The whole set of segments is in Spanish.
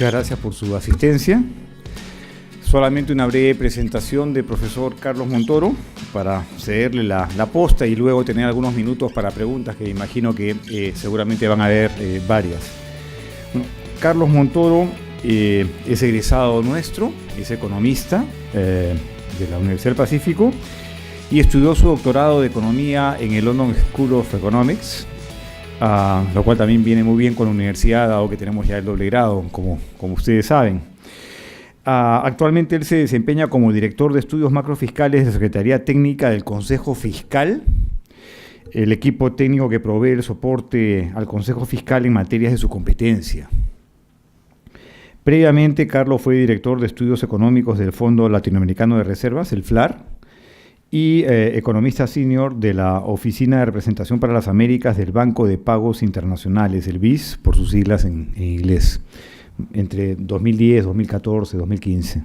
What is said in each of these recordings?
Muchas gracias por su asistencia. Solamente una breve presentación del profesor Carlos Montoro para cederle la posta y luego tener algunos minutos para preguntas que imagino que seguramente van a haber varias. Bueno, Carlos Montoro es egresado nuestro, es economista de la Universidad del Pacífico y estudió su doctorado de Economía en el London School of Economics, lo cual también viene muy bien con la universidad, dado que tenemos ya el doble grado, como ustedes saben. Actualmente él se desempeña como director de estudios macrofiscales de la Secretaría Técnica del Consejo Fiscal, el equipo técnico que provee el soporte al Consejo Fiscal en materias de su competencia. Previamente, Carlos fue director de estudios económicos del Fondo Latinoamericano de Reservas, el FLAR, y economista senior de la Oficina de Representación para las Américas del Banco de Pagos Internacionales, el BIS, por sus siglas en inglés, entre 2010, 2014, 2015.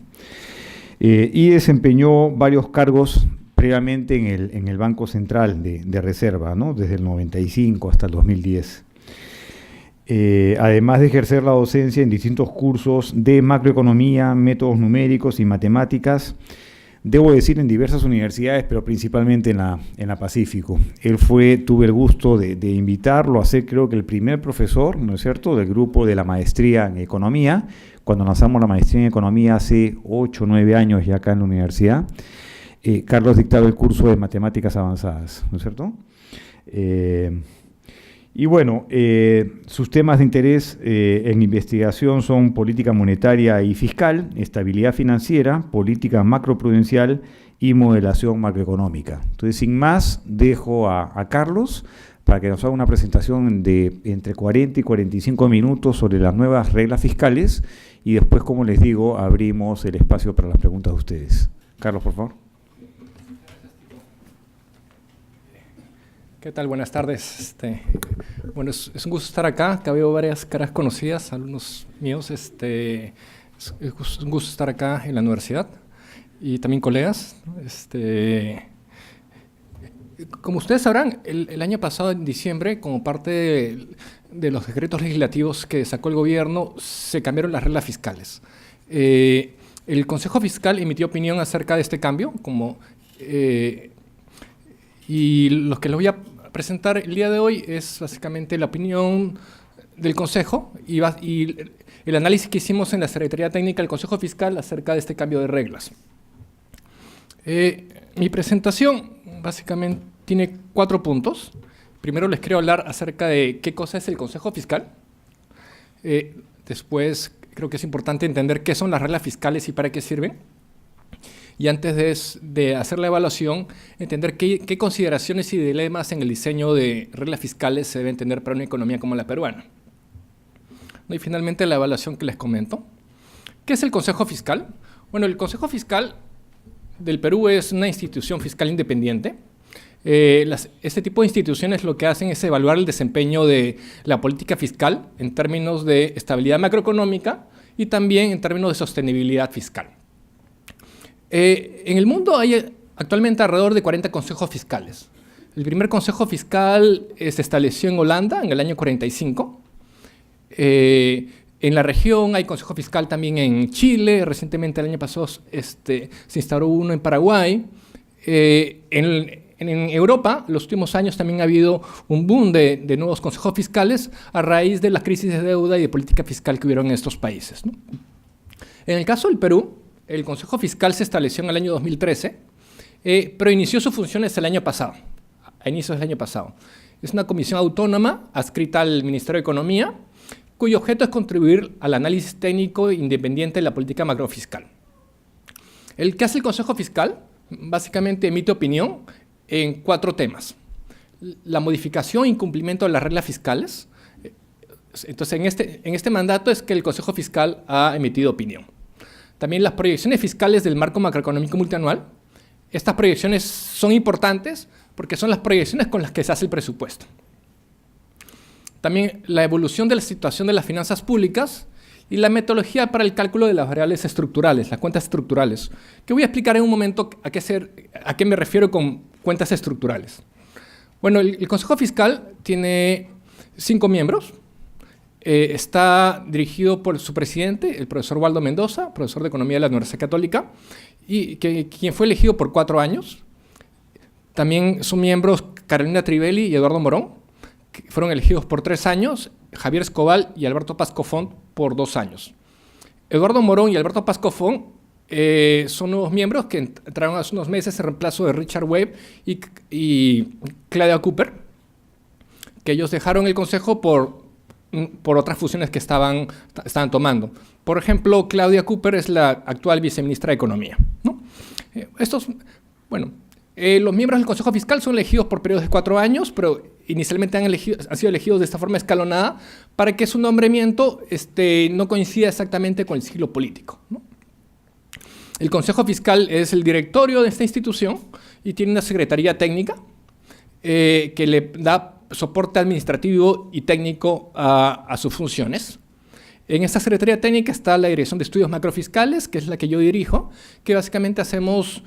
Y desempeñó varios cargos previamente en el Banco Central de Reserva, ¿no? Desde el 95 hasta el 2010. Además de ejercer la docencia en distintos cursos de macroeconomía, métodos numéricos y matemáticas, debo decir en diversas universidades, pero principalmente en la Pacífico. Tuve el gusto de invitarlo a ser, creo que el primer profesor, ¿no es cierto?, del grupo de la maestría en Economía, cuando lanzamos la maestría en Economía hace 8 o 9 años ya acá en la universidad. Carlos dictaba el curso de Matemáticas Avanzadas, ¿no es cierto? Y bueno, sus temas de interés en investigación son política monetaria y fiscal, estabilidad financiera, política macroprudencial y modelación macroeconómica. Entonces, sin más, dejo a Carlos para que nos haga una presentación de entre 40 y 45 minutos sobre las nuevas reglas fiscales y después, como les digo, abrimos el espacio para las preguntas de ustedes. Carlos, por favor. ¿Qué tal? Buenas tardes. Bueno, es un gusto estar acá. Acá veo varias caras conocidas, alumnos míos. Es un gusto estar acá en la universidad y también colegas. Como ustedes sabrán, el año pasado, en diciembre, como parte de los decretos legislativos que sacó el gobierno, se cambiaron las reglas fiscales. El Consejo Fiscal emitió opinión acerca de este cambio, y lo que les voy a presentar el día de hoy es básicamente la opinión del Consejo y el análisis que hicimos en la Secretaría Técnica del Consejo Fiscal acerca de este cambio de reglas. Mi presentación básicamente tiene 4 puntos. Primero les quiero hablar acerca de qué cosa es el Consejo Fiscal. Después creo que es importante entender qué son las reglas fiscales y para qué sirven. Y antes de hacer la evaluación, entender qué consideraciones y dilemas en el diseño de reglas fiscales se deben tener para una economía como la peruana. Y finalmente la evaluación que les comento. ¿Qué es el Consejo Fiscal? Bueno, el Consejo Fiscal del Perú es una institución fiscal independiente. Este tipo de instituciones lo que hacen es evaluar el desempeño de la política fiscal en términos de estabilidad macroeconómica y también en términos de sostenibilidad fiscal. En el mundo hay actualmente alrededor de 40 consejos fiscales. El primer consejo fiscal se estableció en Holanda en el año 45. En la región hay consejo fiscal también en Chile. Recientemente, el año pasado, se instauró uno en Paraguay. En Europa, los últimos años también ha habido un boom de nuevos consejos fiscales a raíz de la crisis de deuda y de política fiscal que hubieron en estos países, ¿no? En el caso del Perú, el Consejo Fiscal se estableció en el año 2013, pero inició sus funciones el año pasado, a inicios del año pasado. Es una comisión autónoma adscrita al Ministerio de Economía, cuyo objeto es contribuir al análisis técnico independiente de la política macrofiscal. ¿Qué hace el Consejo Fiscal? Básicamente emite opinión en 4 temas. La modificación e incumplimiento de las reglas fiscales. Entonces, en este mandato es que el Consejo Fiscal ha emitido opinión. También las proyecciones fiscales del marco macroeconómico multianual. Estas proyecciones son importantes porque son las proyecciones con las que se hace el presupuesto. También la evolución de la situación de las finanzas públicas y la metodología para el cálculo de las variables estructurales, las cuentas estructurales, que voy a explicar en un momento a qué me refiero con cuentas estructurales. Bueno, el Consejo Fiscal tiene 5 miembros. está dirigido por su presidente, el profesor Waldo Mendoza, profesor de Economía de la Universidad Católica, y quien fue elegido por 4 años. También son miembros Carolina Trivelli y Eduardo Morón, que fueron elegidos por 3 años, Javier Escobal y Alberto Pascofont por 2 años. Eduardo Morón y Alberto Pascofont son nuevos miembros que entraron hace unos meses en reemplazo de Richard Webb y Claudia Cooper, que ellos dejaron el consejo por otras funciones que estaban tomando. Por ejemplo, Claudia Cooper es la actual viceministra de Economía, ¿no? Los miembros del Consejo Fiscal son elegidos por periodos de 4 años, pero inicialmente han sido elegidos de esta forma escalonada para que su nombramiento no coincida exactamente con el ciclo político, ¿no? El Consejo Fiscal es el directorio de esta institución y tiene una secretaría técnica que le da soporte administrativo y técnico a sus funciones. En esta Secretaría Técnica está la Dirección de Estudios Macrofiscales, que es la que yo dirijo, que básicamente hacemos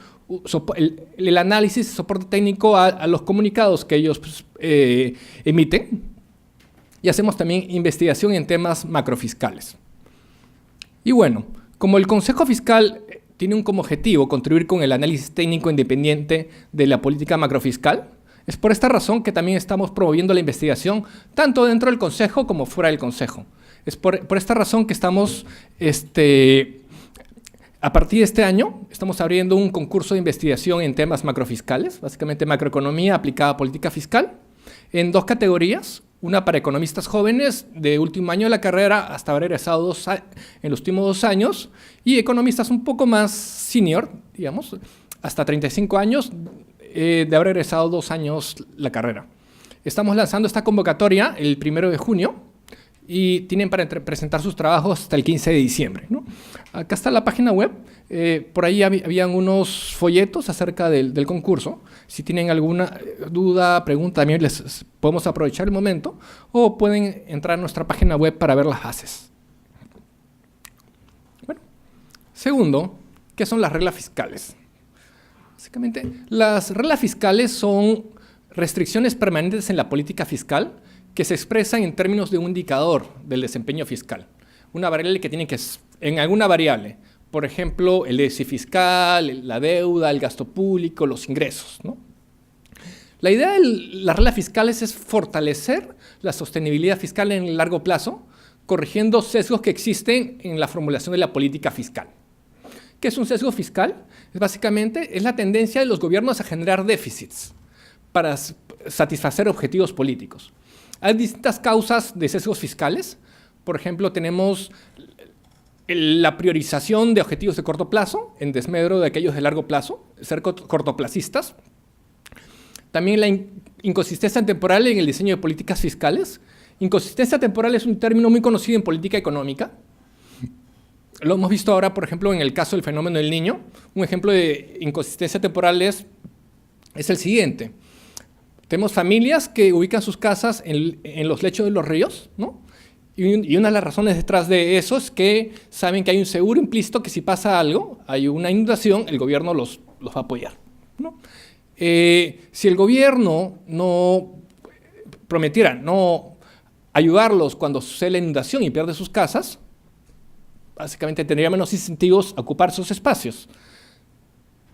el análisis y soporte técnico a los comunicados que ellos emiten, y hacemos también investigación en temas macrofiscales. Y bueno, como el Consejo Fiscal tiene como objetivo contribuir con el análisis técnico independiente de la política macrofiscal, es por esta razón que también estamos promoviendo la investigación tanto dentro del Consejo como fuera del Consejo. Es por esta razón que estamos, a partir de este año, estamos abriendo un concurso de investigación en temas macrofiscales, básicamente macroeconomía aplicada a política fiscal, en 2 categorías, una para economistas jóvenes de último año de la carrera hasta haber egresado en los últimos 2 años, y economistas un poco más senior, digamos, hasta 35 años, de haber egresado 2 años la carrera. Estamos lanzando esta convocatoria el 1 de junio y tienen para presentar sus trabajos hasta el 15 de diciembre, ¿no? Acá está la página web. Por ahí habían unos folletos acerca del concurso. Si tienen alguna duda, pregunta, también les podemos aprovechar el momento, o pueden entrar a nuestra página web para ver las bases. Bueno, segundo, ¿qué son las reglas fiscales? Básicamente, las reglas fiscales son restricciones permanentes en la política fiscal que se expresan en términos de un indicador del desempeño fiscal. Una variable que tiene que ser en alguna variable. Por ejemplo, el déficit fiscal, la deuda, el gasto público, los ingresos, ¿no? La idea de las reglas fiscales es fortalecer la sostenibilidad fiscal en el largo plazo, corrigiendo sesgos que existen en la formulación de la política fiscal. ¿Qué es un sesgo fiscal? Básicamente es la tendencia de los gobiernos a generar déficits para satisfacer objetivos políticos. Hay distintas causas de sesgos fiscales. Por ejemplo, tenemos la priorización de objetivos de corto plazo en desmedro de aquellos de largo plazo, ser cortoplacistas. También la inconsistencia temporal en el diseño de políticas fiscales. Inconsistencia temporal es un término muy conocido en política económica. Lo hemos visto ahora, por ejemplo, en el caso del fenómeno del Niño. Un ejemplo de inconsistencia temporal es el siguiente. Tenemos familias que ubican sus casas en los lechos de los ríos, ¿no? Y una de las razones detrás de eso es que saben que hay un seguro implícito que si pasa algo, hay una inundación, el gobierno los va a apoyar, ¿no? Si el gobierno no prometiera no ayudarlos cuando sucede la inundación y pierde sus casas, básicamente tendría menos incentivos a ocupar esos espacios.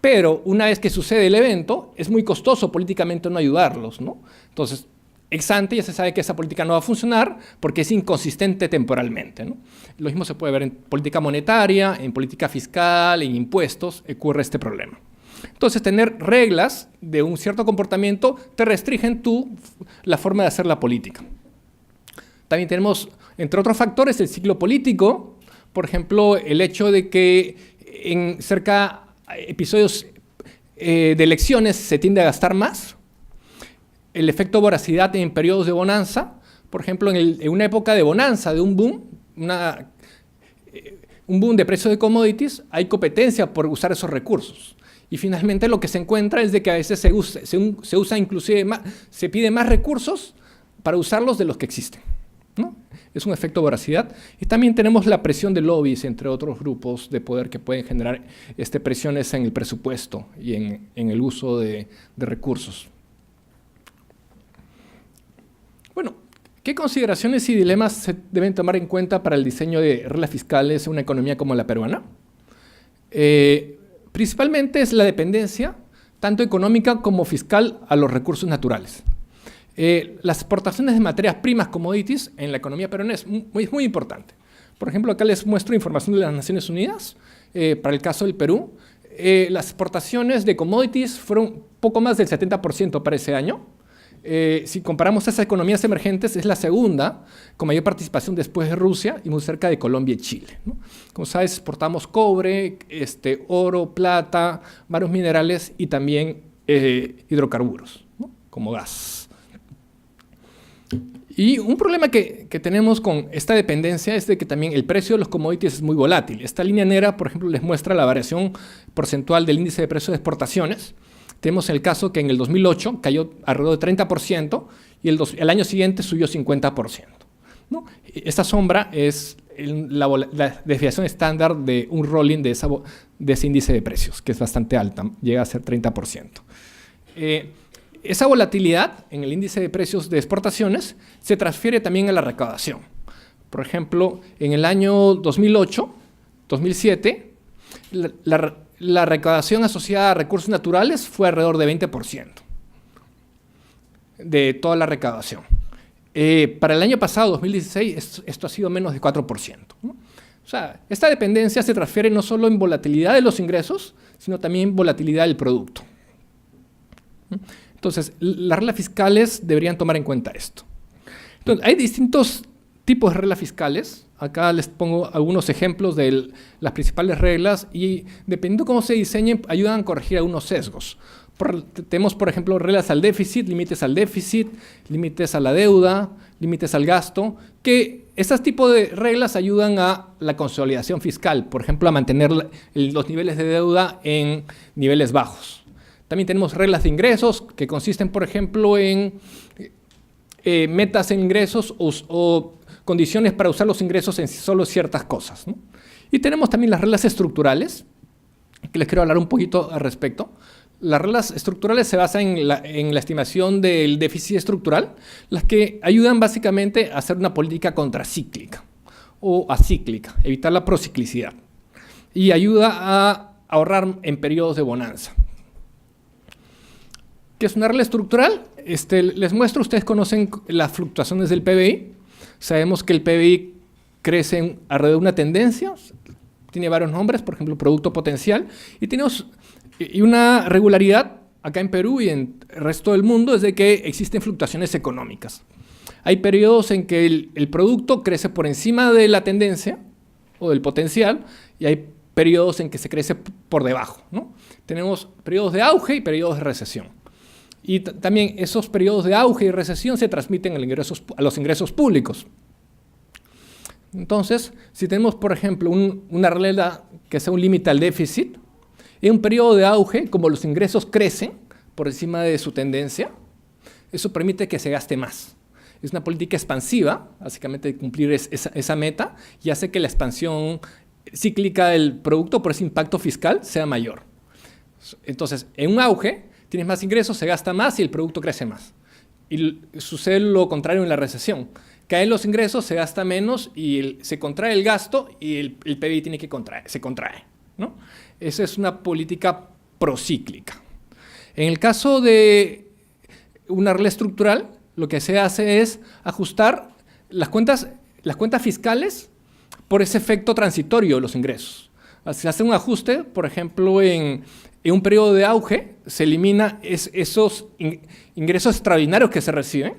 Pero una vez que sucede el evento, es muy costoso políticamente no ayudarlos, ¿no? Entonces, ex ante ya se sabe que esa política no va a funcionar porque es inconsistente temporalmente, ¿no? Lo mismo se puede ver en política monetaria, en política fiscal, en impuestos, ocurre este problema. Entonces, tener reglas de un cierto comportamiento te restringen la forma de hacer la política. También tenemos, entre otros factores, el ciclo político. Por ejemplo, el hecho de que en episodios de elecciones se tiende a gastar más. El efecto voracidad en periodos de bonanza. Por ejemplo, en una época de bonanza, de un boom, un boom de precios de commodities, hay competencia por usar esos recursos. Y finalmente lo que se encuentra es de que a veces se usa inclusive más, se pide más recursos para usarlos de los que existen, ¿no? Es un efecto voracidad. Y también tenemos la presión de lobbies, entre otros grupos de poder que pueden generar presiones en el presupuesto y en el uso de recursos. Bueno, ¿Qué consideraciones y dilemas se deben tomar en cuenta para el diseño de reglas fiscales en una economía como la peruana? Principalmente es la dependencia, tanto económica como fiscal, a los recursos naturales. Las exportaciones de materias primas, commodities, en la economía peruana es muy importante. Por ejemplo, acá les muestro información de las Naciones Unidas. Para el caso del Perú, las exportaciones de commodities fueron poco más del 70% para ese año. Si comparamos esas economías emergentes, es la segunda con mayor participación después de Rusia y muy cerca de Colombia y Chile, ¿no? Como sabes, exportamos cobre, oro, plata, varios minerales y también hidrocarburos, ¿no? Como gas. Y un problema que tenemos con esta dependencia es de que también el precio de los commodities es muy volátil. Esta línea negra, por ejemplo, les muestra la variación porcentual del índice de precios de exportaciones. Tenemos el caso que en el 2008 cayó alrededor de 30% y el año siguiente subió 50%, ¿no? Esta sombra es la desviación estándar de un rolling de ese índice de precios, que es bastante alta, llega a ser 30%. Esa volatilidad en el índice de precios de exportaciones se transfiere también a la recaudación. Por ejemplo, en el año 2008, 2007, la recaudación asociada a recursos naturales fue alrededor de 20% de toda la recaudación. Para el año pasado, 2016, esto ha sido menos de 4%, ¿no? O sea, esta dependencia se transfiere no solo en volatilidad de los ingresos, sino también en volatilidad del producto. Entonces, las reglas fiscales deberían tomar en cuenta esto. Entonces, hay distintos tipos de reglas fiscales. Acá les pongo algunos ejemplos de las principales reglas y dependiendo de cómo se diseñen, ayudan a corregir algunos sesgos. Tenemos, por ejemplo, reglas al déficit, límites a la deuda, límites al gasto, que estos tipos de reglas ayudan a la consolidación fiscal, por ejemplo, a mantener los niveles de deuda en niveles bajos. También tenemos reglas de ingresos, que consisten, por ejemplo, en metas en ingresos o condiciones para usar los ingresos en solo ciertas cosas, ¿no? Y tenemos también las reglas estructurales, que les quiero hablar un poquito al respecto. Las reglas estructurales se basan en la estimación del déficit estructural, las que ayudan básicamente a hacer una política contracíclica o acíclica, evitar la prociclicidad, y ayuda a ahorrar en periodos de bonanza. ¿Qué es una regla estructural? Les muestro, ustedes conocen las fluctuaciones del PBI. Sabemos que el PBI crece alrededor de una tendencia, tiene varios nombres, por ejemplo, producto potencial, y una regularidad acá en Perú y en el resto del mundo es de que existen fluctuaciones económicas. Hay periodos en que el producto crece por encima de la tendencia o del potencial y hay periodos en que se crece por debajo, ¿no? Tenemos periodos de auge y periodos de recesión. Y también esos periodos de auge y recesión se transmiten a los ingresos públicos. Entonces, si tenemos, por ejemplo, una regla que sea un límite al déficit, en un periodo de auge, como los ingresos crecen por encima de su tendencia, eso permite que se gaste más. Es una política expansiva, básicamente de cumplir esa meta, y hace que la expansión cíclica del producto por ese impacto fiscal sea mayor. Entonces, en un auge, tienes más ingresos, se gasta más y el producto crece más. Y sucede lo contrario en la recesión. Caen los ingresos, se gasta menos y se contrae el gasto y el PBI se contrae, ¿no? Esa es una política procíclica. En el caso de una regla estructural, lo que se hace es ajustar las cuentas fiscales por ese efecto transitorio de los ingresos. Se hace un ajuste, por ejemplo, en un periodo de auge, se elimina esos ingresos extraordinarios que se reciben,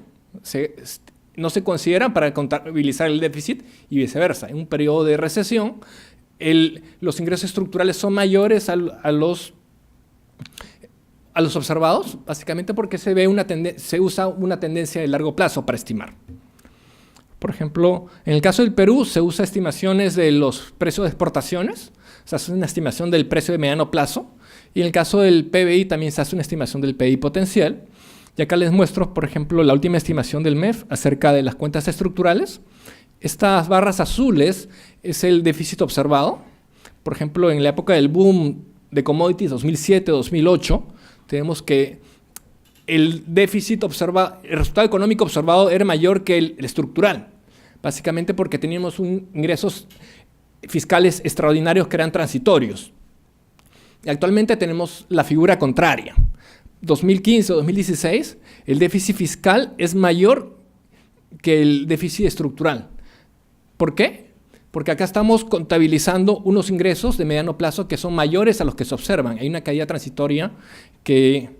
no se consideran para contabilizar el déficit y viceversa. En un periodo de recesión, los ingresos estructurales son mayores a los observados, básicamente porque se usa una tendencia de largo plazo para estimar. Por ejemplo, en el caso del Perú se usa estimaciones de los precios de exportaciones, se hace una estimación del precio de mediano plazo, y en el caso del PBI también se hace una estimación del PBI potencial. Y acá les muestro, por ejemplo, la última estimación del MEF acerca de las cuentas estructurales. Estas barras azules es el déficit observado. Por ejemplo, en la época del boom de commodities 2007-2008, tenemos que el resultado económico observado era mayor que el estructural, básicamente porque teníamos ingresos fiscales extraordinarios que eran transitorios. Y actualmente tenemos la figura contraria. 2015-2016, el déficit fiscal es mayor que el déficit estructural. ¿Por qué? Porque acá estamos contabilizando unos ingresos de mediano plazo que son mayores a los que se observan. Hay una caída transitoria que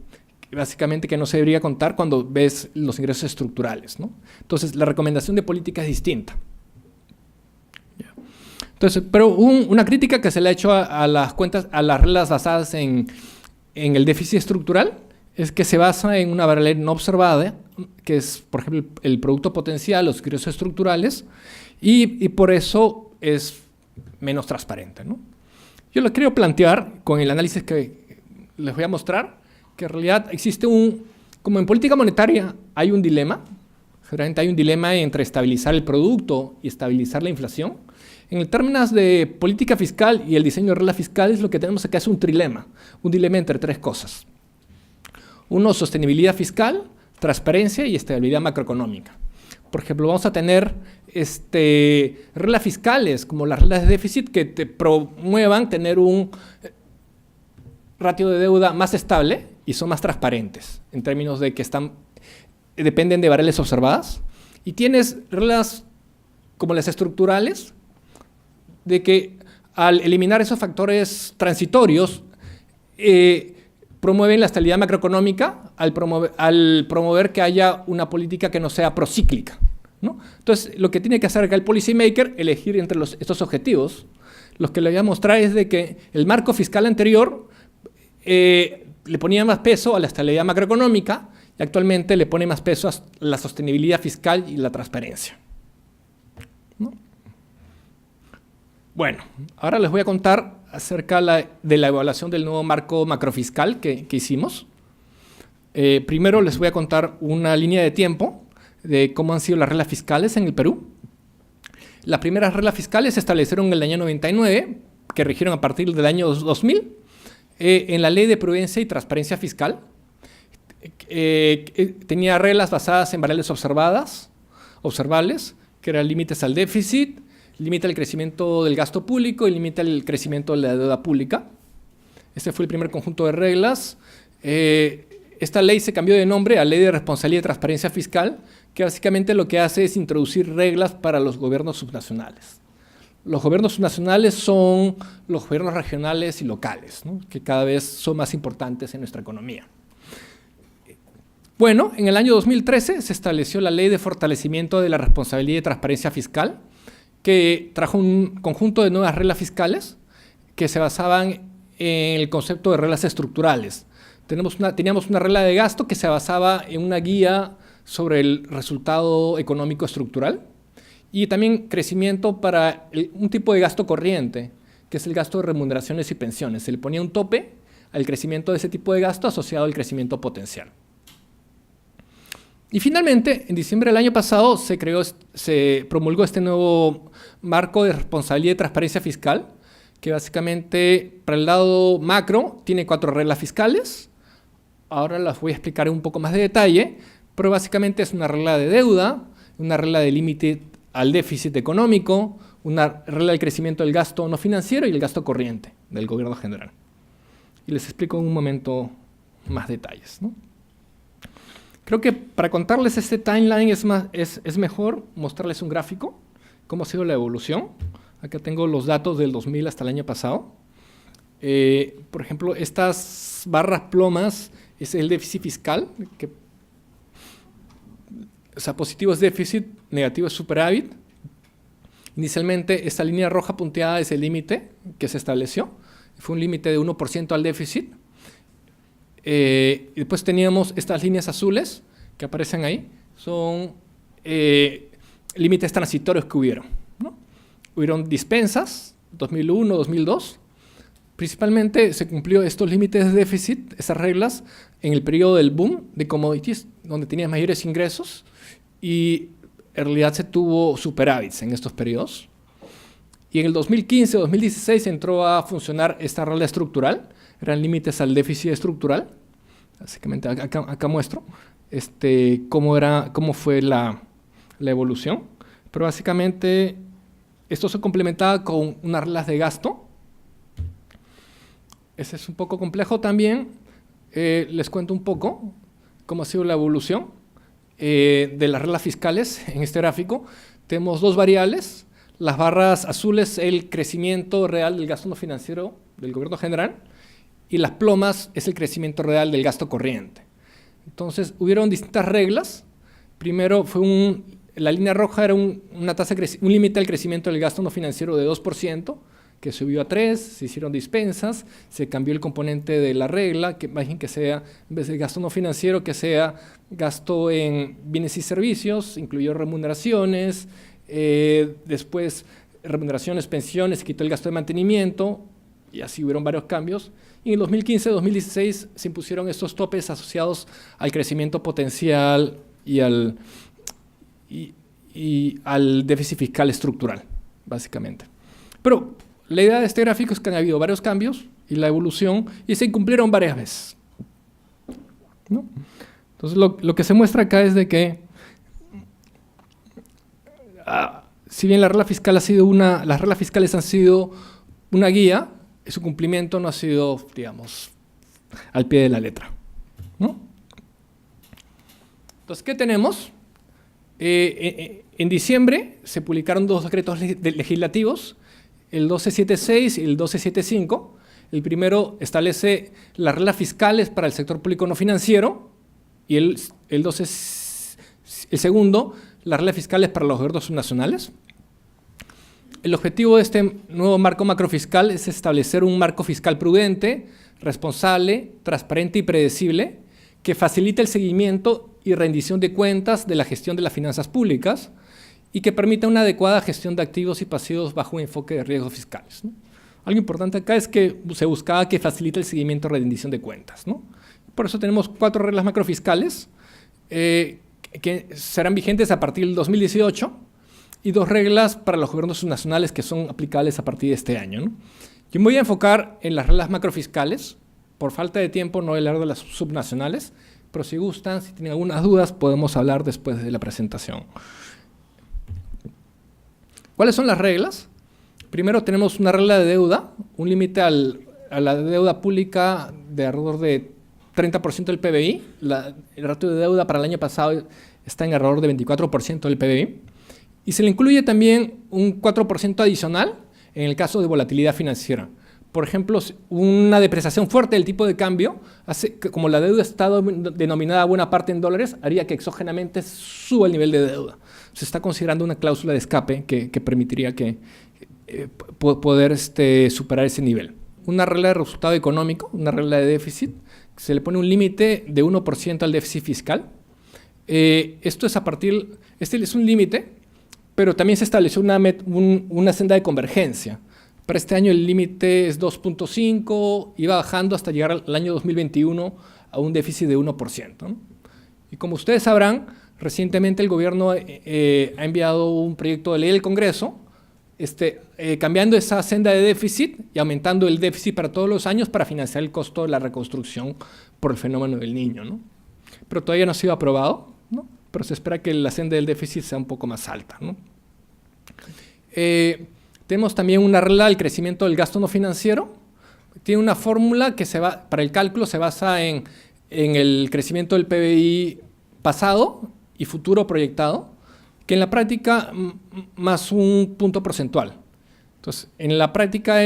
básicamente que no se debería contar cuando ves los ingresos estructurales, ¿no? Entonces, la recomendación de política es distinta. Entonces, pero una crítica que se le ha hecho a las cuentas, a las reglas basadas en el déficit estructural, es que se basa en una variable no observada, que es, por ejemplo, el producto potencial, los ingresos estructurales, y por eso es menos transparente, ¿no? Yo lo quiero plantear con el análisis que les voy a mostrar, que en realidad existe como en política monetaria hay un dilema, generalmente hay un dilema entre estabilizar el producto y estabilizar la inflación. En términos de política fiscal y el diseño de reglas fiscales, lo que tenemos acá es un dilema entre tres cosas. Uno, sostenibilidad fiscal, transparencia y estabilidad macroeconómica. Por ejemplo, vamos a tener reglas fiscales, como las reglas de déficit, que te promuevan tener un ratio de deuda más estable y son más transparentes, en términos de que dependen de variables observadas. Y tienes reglas como las estructurales, de que al eliminar esos factores transitorios, promueven la estabilidad macroeconómica al promover que haya una política que no sea procíclica, ¿no? Entonces, lo que tiene que hacer acá el policymaker, elegir entre estos objetivos. Lo que le voy a mostrar es de que el marco fiscal anterior le ponía más peso a la estabilidad macroeconómica y actualmente le pone más peso a la sostenibilidad fiscal y la transparencia, ¿no? Bueno, ahora les voy a contar acerca de la evaluación del nuevo marco macrofiscal que hicimos. Primero les voy a contar una línea de tiempo de cómo han sido las reglas fiscales en el Perú. Las primeras reglas fiscales se establecieron en el año 99, que rigieron a partir del año 2000, en la Ley de Prudencia y Transparencia Fiscal. Tenía reglas basadas en variables observables, que eran límites al déficit, límite al crecimiento del gasto público y límite al crecimiento de la deuda pública. Este fue el primer conjunto de reglas. Esta ley se cambió de nombre a Ley de Responsabilidad y Transparencia Fiscal, que básicamente lo que hace es introducir reglas para los gobiernos subnacionales. Los gobiernos subnacionales son los gobiernos regionales y locales, ¿no?, que cada vez son más importantes en nuestra economía. Bueno, en el año 2013 se estableció la Ley de Fortalecimiento de la Responsabilidad y Transparencia Fiscal, que trajo un conjunto de nuevas reglas fiscales que se basaban en el concepto de reglas estructurales. Teníamos una regla de gasto que se basaba en una guía sobre el resultado económico estructural y también crecimiento para un tipo de gasto corriente, que es el gasto de remuneraciones y pensiones. Se le ponía un tope al crecimiento de ese tipo de gasto asociado al crecimiento potencial. Y finalmente, en diciembre del año pasado se promulgó este nuevo marco de responsabilidad y transparencia fiscal, que básicamente para el lado macro tiene 4 reglas fiscales. Ahora las voy a explicar en un poco más de detalle, pero básicamente es una regla de deuda, una regla de límite al déficit económico, una regla de crecimiento del gasto no financiero y el gasto corriente del gobierno general. Y les explico en un momento más detalles, ¿no? Creo que para contarles este timeline es mejor mostrarles un gráfico, cómo ha sido la evolución. Acá tengo los datos del 2000 hasta el año pasado. Por ejemplo, estas barras plomas es el déficit fiscal, o sea, positivo es déficit, negativo es superávit. Inicialmente, esta línea roja punteada es el límite que se estableció. Fue un límite de 1% al déficit. Y después teníamos estas líneas azules que aparecen ahí, son límites transitorios que hubieron, ¿no? Hubieron dispensas, 2001, 2002. Principalmente se cumplió estos límites de déficit, esas reglas, en el periodo del boom de commodities, donde tenías mayores ingresos y en realidad se tuvo superávits en estos periodos. Y en el 2015 o 2016 entró a funcionar esta regla estructural, eran límites al déficit estructural, Básicamente, acá muestro cómo fue la evolución. Pero básicamente, esto se complementaba con unas reglas de gasto. Ese es un poco complejo también. Les cuento un poco cómo ha sido la evolución de las reglas fiscales en este gráfico. Tenemos dos variables. Las barras azules, el crecimiento real del gasto no financiero del gobierno general, y las plomas es el crecimiento real del gasto corriente. Entonces, hubieron distintas reglas. Primero, la línea roja era un límite al crecimiento del gasto no financiero de 2%, que subió a 3%, se hicieron dispensas, se cambió el componente de la regla, que imaginen que sea, en vez de gasto no financiero, que sea gasto en bienes y servicios, incluyó remuneraciones, después remuneraciones, pensiones, se quitó el gasto de mantenimiento, y así hubieron varios cambios. Y en 2015-2016 se impusieron estos topes asociados al crecimiento potencial y al déficit fiscal estructural, básicamente. Pero la idea de este gráfico es que han habido varios cambios y la evolución, y se incumplieron varias veces, ¿no? Entonces, lo que se muestra acá es de que, si bien las reglas fiscales han sido una guía, su cumplimiento no ha sido, digamos, al pie de la letra, ¿no? Entonces, ¿qué tenemos? En diciembre se publicaron dos decretos legislativos, el 1276 y el 1275. El primero establece las reglas fiscales para el sector público no financiero, y el segundo, las reglas fiscales para los gobiernos subnacionales. El objetivo de este nuevo marco macrofiscal es establecer un marco fiscal prudente, responsable, transparente y predecible, que facilite el seguimiento y rendición de cuentas de la gestión de las finanzas públicas y que permita una adecuada gestión de activos y pasivos bajo un enfoque de riesgos fiscales, ¿no? Algo importante acá es que se buscaba que facilite el seguimiento y rendición de cuentas, ¿no? Por eso tenemos 4 reglas macrofiscales que serán vigentes a partir del 2018 y 2 reglas para los gobiernos subnacionales que son aplicables a partir de este año, ¿no? Yo me voy a enfocar en las reglas macrofiscales. Por falta de tiempo no voy a hablar de las subnacionales, pero si gustan, si tienen algunas dudas, podemos hablar después de la presentación. ¿Cuáles son las reglas? Primero tenemos una regla de deuda, un límite a la deuda pública de alrededor de 30% del PBI. El ratio de deuda para el año pasado está en alrededor de 24% del PBI. Y se le incluye también un 4% adicional en el caso de volatilidad financiera. Por ejemplo, una depreciación fuerte del tipo de cambio, como la deuda está denominada buena parte en dólares, haría que exógenamente suba el nivel de deuda. Se está considerando una cláusula de escape que permitiría poder superar ese nivel. Una regla de resultado económico, una regla de déficit, se le pone un límite de 1% al déficit fiscal. Esto es este es un límite, pero también se estableció una senda de convergencia. Para este año el límite es 2.5 y va bajando hasta llegar al año 2021 a un déficit de 1%, ¿no? Y como ustedes sabrán, recientemente el gobierno ha enviado un proyecto de ley al Congreso cambiando esa senda de déficit y aumentando el déficit para todos los años para financiar el costo de la reconstrucción por el fenómeno del Niño, ¿no? Pero todavía no ha sido aprobado, ¿no? Pero se espera que la senda del déficit sea un poco más alta, ¿no? Tenemos también una regla del crecimiento del gasto no financiero. Tiene una fórmula que para el cálculo se basa en el crecimiento del PBI pasado y futuro proyectado, que en la práctica más un punto porcentual. Entonces, en la práctica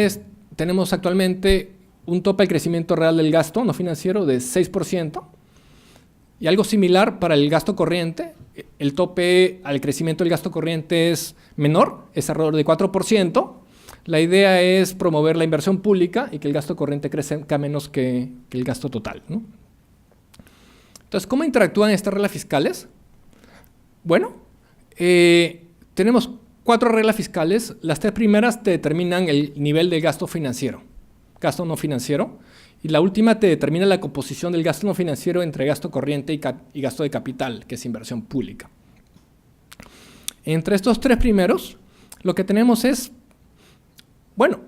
tenemos actualmente un tope al crecimiento real del gasto no financiero de 6%, y algo similar para el gasto corriente. El tope al crecimiento del gasto corriente es menor, es alrededor de 4%. La idea es promover la inversión pública y que el gasto corriente crezca menos que el gasto total, ¿no? Entonces, ¿cómo interactúan estas reglas fiscales? Bueno, tenemos 4 reglas fiscales. Las 3 primeras te determinan el nivel de gasto financiero, gasto no financiero. Y la última te determina la composición del gasto no financiero entre gasto corriente y gasto de capital, que es inversión pública. Entre estos 3 primeros, lo que tenemos es, bueno,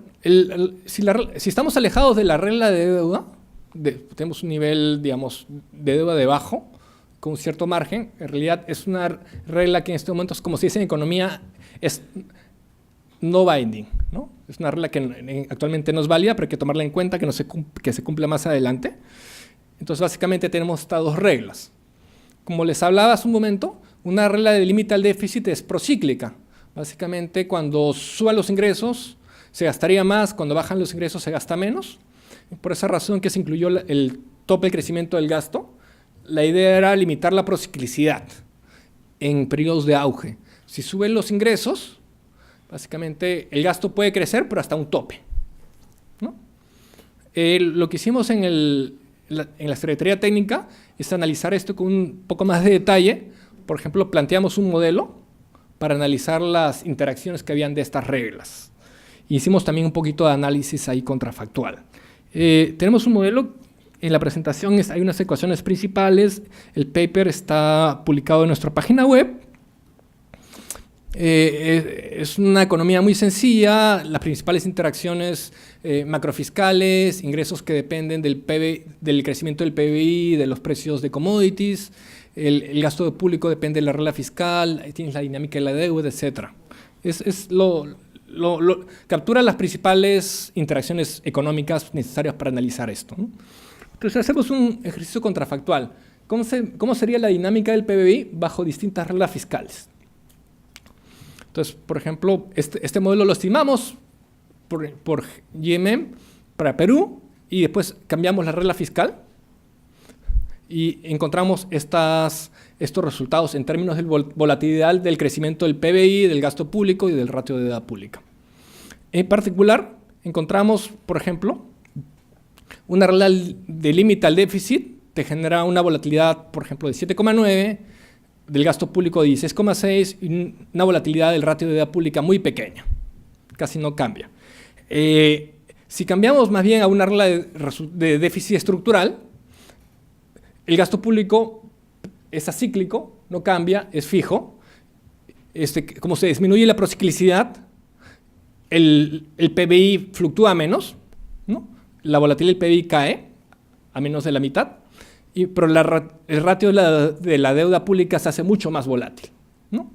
si estamos alejados de la regla de deuda, tenemos un nivel, digamos, de deuda de bajo, con un cierto margen. En realidad es una regla que en este momento, como se dice en economía, es no binding, ¿no? Es una regla que actualmente no es válida, pero hay que tomarla en cuenta que se cumpla más adelante. Entonces, básicamente tenemos estas dos reglas. Como les hablaba hace un momento, una regla de límite al déficit es procíclica. Básicamente, cuando suban los ingresos, se gastaría más, cuando bajan los ingresos, se gasta menos. Por esa razón que se incluyó el tope de crecimiento del gasto, la idea era limitar la prociclicidad en periodos de auge. Si suben los ingresos, básicamente el gasto puede crecer, pero hasta un tope, ¿no? Lo que hicimos en la Secretaría Técnica es analizar esto con un poco más de detalle. Por ejemplo, planteamos un modelo para analizar las interacciones que habían de estas reglas. Hicimos también un poquito de análisis ahí contrafactual. Tenemos un modelo, en la presentación hay unas ecuaciones principales, el paper está publicado en nuestra página web. Es una economía muy sencilla, las principales interacciones macrofiscales, ingresos que dependen del crecimiento del PBI, de los precios de commodities, el gasto público depende de la regla fiscal, tienes la dinámica de la deuda, etc. Captura las principales interacciones económicas necesarias para analizar esto, ¿no? Entonces hacemos un ejercicio contrafactual. ¿Cómo sería la dinámica del PBI bajo distintas reglas fiscales? Entonces, por ejemplo, este modelo lo estimamos por GMM para Perú y después cambiamos la regla fiscal y encontramos estos resultados en términos de volatilidad del crecimiento del PBI, del gasto público y del ratio de deuda pública. En particular, encontramos, por ejemplo, una regla de límite al déficit te genera una volatilidad, por ejemplo, de 7,9, del gasto público de 16,6 y una volatilidad del ratio de deuda pública muy pequeña, casi no cambia. Si cambiamos más bien a una regla de déficit estructural, el gasto público es acíclico, no cambia, es fijo. Como se disminuye la prociclicidad, el PBI fluctúa menos, ¿no? La volatilidad del PBI cae a menos de la mitad, pero el ratio de la deuda pública se hace mucho más volátil, ¿no?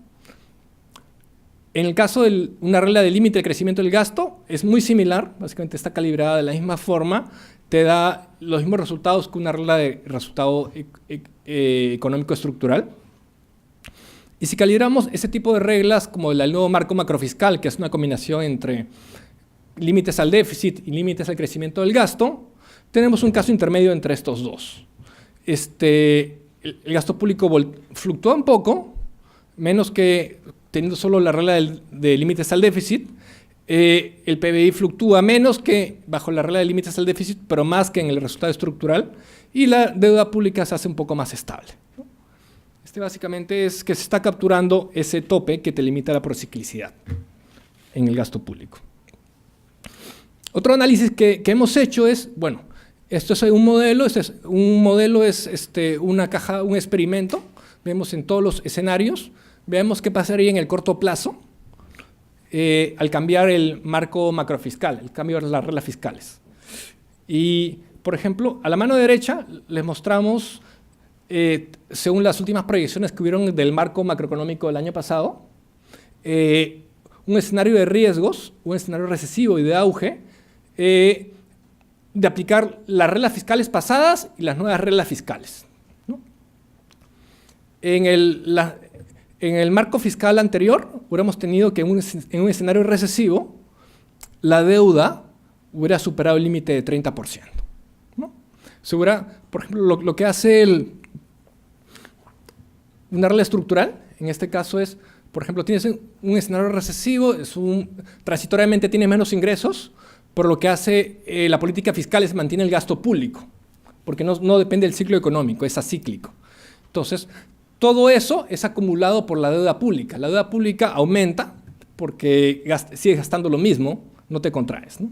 En el caso de una regla de límite de crecimiento del gasto, es muy similar, básicamente está calibrada de la misma forma, te da los mismos resultados que una regla de resultado económico estructural. Y si calibramos ese tipo de reglas, como el nuevo marco macrofiscal, que es una combinación entre límites al déficit y límites al crecimiento del gasto, tenemos un caso intermedio entre estos dos. El gasto público fluctúa un poco, menos que teniendo solo la regla de límites al déficit. El PBI fluctúa menos que bajo la regla de límites al déficit, pero más que en el resultado estructural, y la deuda pública se hace un poco más estable, ¿no? Básicamente es que se está capturando ese tope que te limita la prociclicidad en el gasto público. Otro análisis que hemos hecho es, bueno, esto es un modelo, es una caja, un experimento, vemos en todos los escenarios, vemos qué pasaría en el corto plazo al cambiar el marco macrofiscal, el cambio de las reglas fiscales. Y, por ejemplo, a la mano derecha les mostramos, según las últimas proyecciones que hubieron del marco macroeconómico del año pasado, un escenario de riesgos, un escenario recesivo y de auge, de aplicar las reglas fiscales pasadas y las nuevas reglas fiscales, ¿no? En el marco fiscal anterior, hubiéramos tenido que en un escenario recesivo, la deuda hubiera superado el límite de 30%, ¿no? Por ejemplo, lo que hace una regla estructural, en este caso es, por ejemplo, tienes un escenario recesivo, transitoriamente tiene menos ingresos, por lo que hace la política fiscal es mantiene el gasto público, porque no depende del ciclo económico, es acíclico. Entonces, todo eso es acumulado por la deuda pública. La deuda pública aumenta porque sigues gastando lo mismo, no te contraes, ¿no?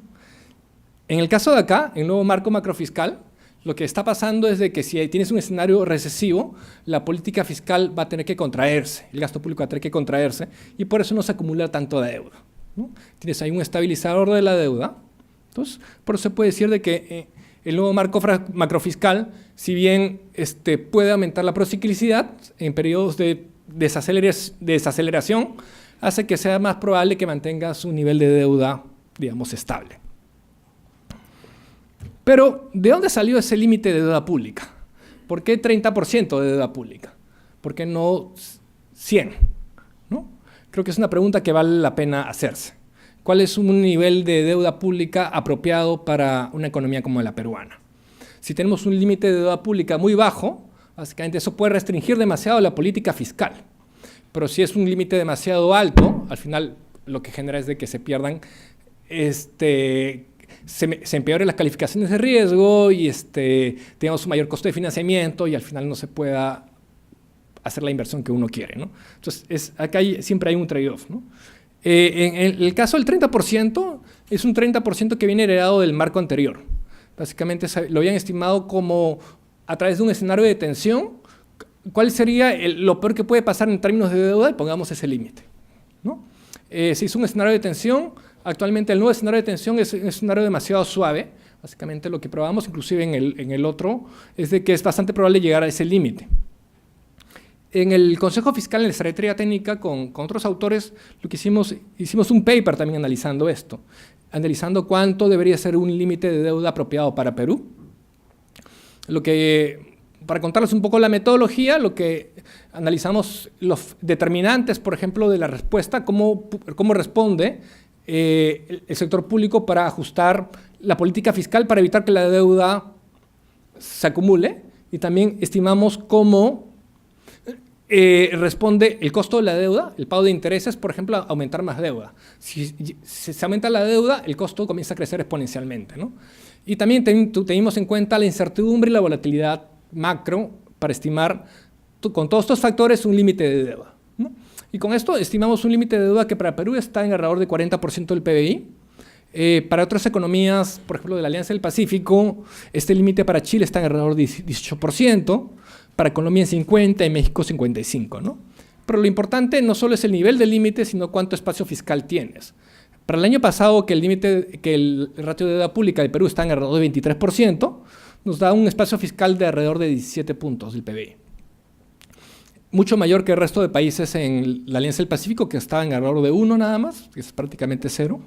En el caso de acá, en el nuevo marco macrofiscal, lo que está pasando es de que si tienes un escenario recesivo, la política fiscal va a tener que contraerse, el gasto público va a tener que contraerse, y por eso no se acumula tanto deuda, ¿no? Tienes ahí un estabilizador de la deuda. Entonces, por eso se puede decir de que el nuevo marco macrofiscal, si bien puede aumentar la prociclicidad en periodos de desaceleración, hace que sea más probable que mantenga su nivel de deuda, digamos, estable. Pero, ¿de dónde salió ese límite de deuda pública? ¿Por qué 30% de deuda pública? ¿Por qué no 100%? ¿No? Creo que es una pregunta que vale la pena hacerse. ¿Cuál es un nivel de deuda pública apropiado para una economía como la peruana? Si tenemos un límite de deuda pública muy bajo, básicamente eso puede restringir demasiado la política fiscal. Pero si es un límite demasiado alto, al final lo que genera es de que se pierdan, se empeoren las calificaciones de riesgo y tengamos un mayor costo de financiamiento y al final no se pueda hacer la inversión que uno quiere, ¿no? Entonces, acá siempre hay un trade-off, ¿no? En el caso del 30%, es un 30% que viene heredado del marco anterior. Básicamente lo habían estimado como a través de un escenario de tensión, ¿cuál sería lo peor que puede pasar en términos de deuda? Y pongamos ese límite, ¿no? Se hizo un escenario de tensión. Actualmente el nuevo escenario de tensión es un escenario demasiado suave. Básicamente lo que probamos, inclusive en el otro, es de que es bastante probable llegar a ese límite. En el Consejo Fiscal, en la Secretaría Técnica, con otros autores, lo que hicimos un paper también analizando esto, analizando cuánto debería ser un límite de deuda apropiado para Perú. Para contarles un poco la metodología, lo que analizamos los determinantes, por ejemplo, de la respuesta, cómo responde el sector público para ajustar la política fiscal para evitar que la deuda se acumule, y también estimamos cómo responde el costo de la deuda, el pago de intereses, por ejemplo, a aumentar más deuda. Si se aumenta la deuda, el costo comienza a crecer exponencialmente, ¿no? Y también tenemos en cuenta la incertidumbre y la volatilidad macro para estimar con todos estos factores un límite de deuda, ¿no? Y con esto estimamos un límite de deuda que para Perú está en alrededor de 40% del PBI. Para otras economías, por ejemplo, de la Alianza del Pacífico, este límite para Chile está en alrededor de 18%, para Colombia en 50% y México 55%, ¿no? Pero lo importante no solo es el nivel del límite, sino cuánto espacio fiscal tienes. Para el año pasado, que el ratio de deuda pública de Perú está en alrededor de 23%, nos da un espacio fiscal de alrededor de 17 puntos del PBI. Mucho mayor que el resto de países en la Alianza del Pacífico, que está en alrededor de 1 nada más, que es prácticamente 0.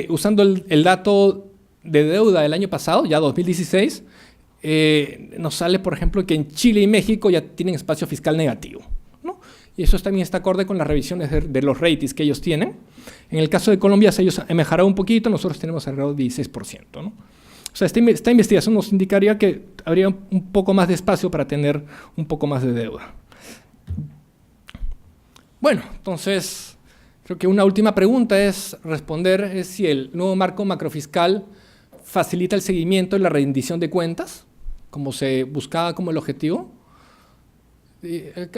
Usando el dato de deuda del año pasado, ya 2016, nos sale, por ejemplo, que en Chile y México ya tienen espacio fiscal negativo, ¿no? Y eso también está acorde con las revisiones de los ratings que ellos tienen. En el caso de Colombia, ellos han mejorado un poquito, nosotros tenemos alrededor de 16%, ¿no? O sea, esta investigación nos indicaría que habría un poco más de espacio para tener un poco más de deuda. Bueno, entonces, creo que una última pregunta es si el nuevo marco macrofiscal facilita el seguimiento y la rendición de cuentas, como se buscaba como el objetivo.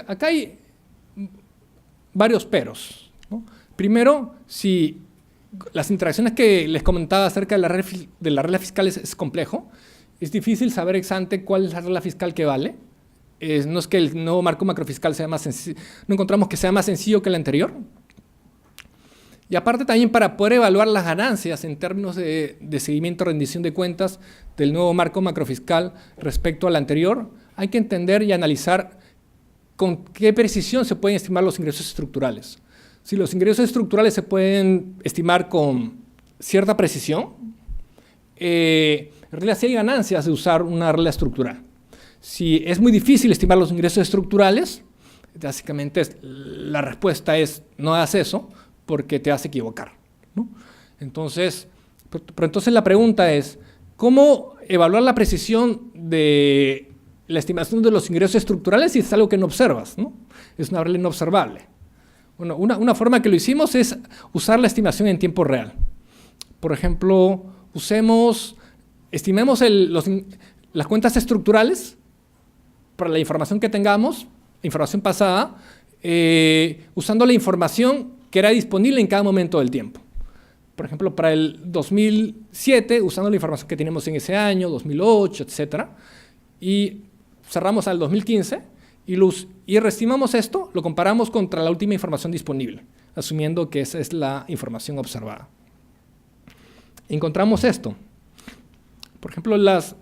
Acá hay varios peros, ¿no? Primero, si las interacciones que les comentaba acerca de la regla fiscal es complejo, es difícil saber ex ante cuál es la regla fiscal que vale. No es que el nuevo marco macrofiscal sea más sencillo, no encontramos que sea más sencillo que el anterior. Y aparte también para poder evaluar las ganancias en términos de seguimiento y rendición de cuentas del nuevo marco macrofiscal respecto al anterior, hay que entender y analizar con qué precisión se pueden estimar los ingresos estructurales. Si los ingresos estructurales se pueden estimar con cierta precisión, en realidad sí hay ganancias de usar una regla estructural. Si es muy difícil estimar los ingresos estructurales, básicamente la respuesta es no hagas eso porque te vas a equivocar, ¿no? Entonces, pero entonces la pregunta es, ¿cómo evaluar la precisión de la estimación de los ingresos estructurales si es algo que no observas, ¿no? Es una regla inobservable. Bueno, una forma que lo hicimos es usar la estimación en tiempo real. Por ejemplo, estimemos las cuentas estructurales para la información que tengamos, información pasada, usando la información que era disponible en cada momento del tiempo. Por ejemplo, para el 2007, usando la información que tenemos en ese año, 2008, etc. Y cerramos al 2015 y reestimamos esto, lo comparamos contra la última información disponible, asumiendo que esa es la información observada. Encontramos esto. Por ejemplo, las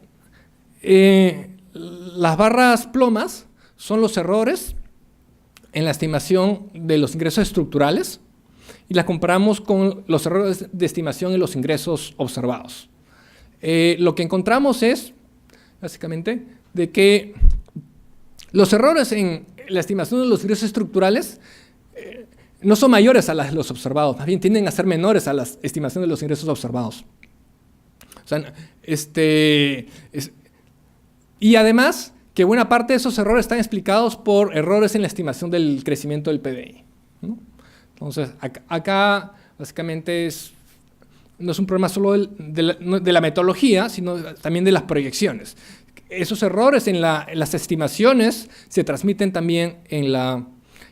barras plomas son los errores en la estimación de los ingresos estructurales y las comparamos con los errores de estimación en los ingresos observados. Lo que encontramos es, básicamente, de que los errores en la estimación de los ingresos estructurales no son mayores a los observados, más bien tienden a ser menores a la estimación de los ingresos observados. O sea, y además que buena parte de esos errores están explicados por errores en la estimación del crecimiento del PBI, ¿no? Entonces, acá básicamente no es un problema solo de la metodología, sino también de las proyecciones. Esos errores en las estimaciones se transmiten también en la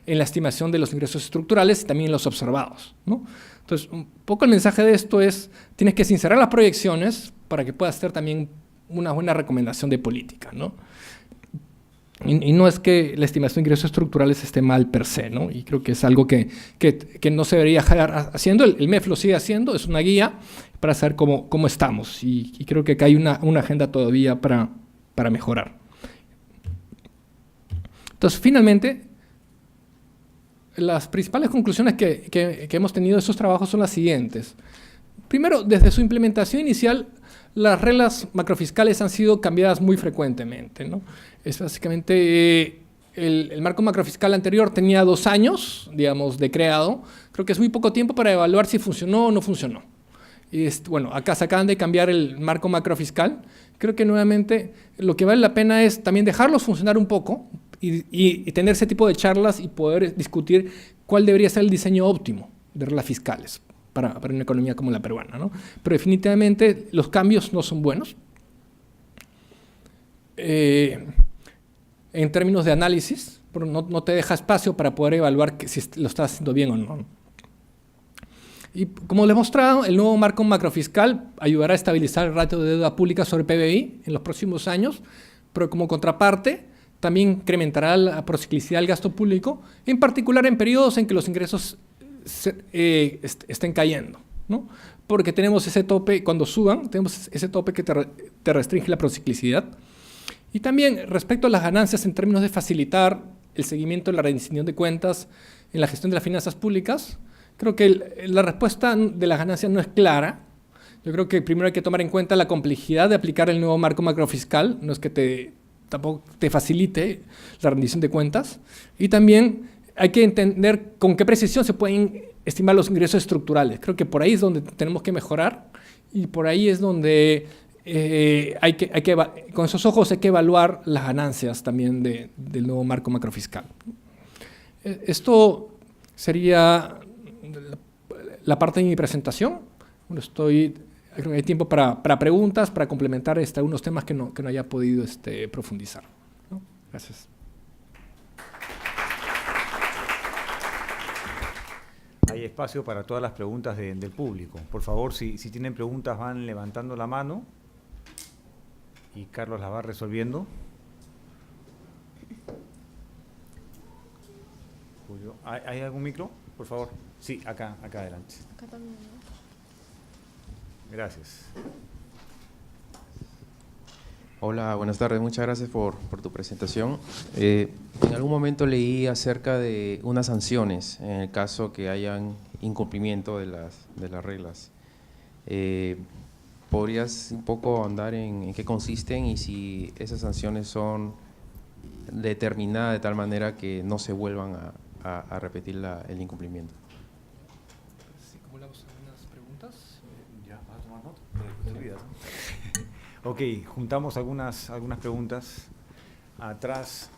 estimación de los ingresos estructurales y también en los observados, ¿no? Entonces, un poco el mensaje de esto es, tienes que sincerar las proyecciones para que puedas hacer también una buena recomendación de política, ¿no? Y no es que la estimación de ingresos estructurales esté mal per se, ¿no? Y creo que es algo que no se debería dejar haciendo. El MEF lo sigue haciendo, es una guía para saber cómo estamos. Y creo que acá hay una agenda todavía para mejorar. Entonces, finalmente, las principales conclusiones que hemos tenido de esos trabajos son las siguientes. Primero, desde su implementación inicial, las reglas macrofiscales han sido cambiadas muy frecuentemente, ¿no? Es básicamente el marco macrofiscal anterior tenía 2 años, digamos, de creado. Creo que es muy poco tiempo para evaluar si funcionó o no funcionó. Y bueno, acá se acaban de cambiar el marco macrofiscal. Creo que nuevamente lo que vale la pena es también dejarlos funcionar un poco y tener ese tipo de charlas y poder discutir cuál debería ser el diseño óptimo de reglas fiscales para una economía como la peruana, ¿no? Pero definitivamente los cambios no son buenos. En términos de análisis, no te deja espacio para poder evaluar si lo estás haciendo bien o no. Y como le he mostrado, el nuevo marco macrofiscal ayudará a estabilizar el ratio de deuda pública sobre PBI en los próximos años, pero como contraparte también incrementará la prociclicidad del gasto público, en particular en periodos en que los ingresos estén cayendo, ¿no? Porque tenemos ese tope, cuando suban, tenemos ese tope que te restringe la prociclicidad. Y también respecto a las ganancias en términos de facilitar el seguimiento de la rendición de cuentas en la gestión de las finanzas públicas, creo que la respuesta de las ganancias no es clara. Yo creo que primero hay que tomar en cuenta la complejidad de aplicar el nuevo marco macrofiscal, no es que tampoco te facilite la rendición de cuentas, y también hay que entender con qué precisión se pueden estimar los ingresos estructurales. Creo que por ahí es donde tenemos que mejorar y por ahí es donde con esos ojos hay que evaluar las ganancias también del nuevo marco macrofiscal. Esto sería la parte de mi presentación. Bueno, creo que hay tiempo para preguntas, para complementar algunos temas que no haya podido profundizar, ¿no? Gracias. Hay espacio para todas las preguntas del público. Por favor, si tienen preguntas, van levantando la mano y Carlos las va resolviendo. Julio, ¿hay algún micro? Por favor. Sí, acá adelante. Acá también, ¿no? Gracias. Hola, buenas tardes. Muchas gracias por tu presentación. En algún momento leí acerca de unas sanciones en el caso que hayan incumplimiento de las reglas. ¿Podrías un poco ahondar en qué consisten y si esas sanciones son determinadas de tal manera que no se vuelvan a repetir el incumplimiento? Sí, acumulamos algunas preguntas. Ya, ¿vas a tomar nota? Te olvidas, ¿no? Ok, juntamos algunas preguntas atrás.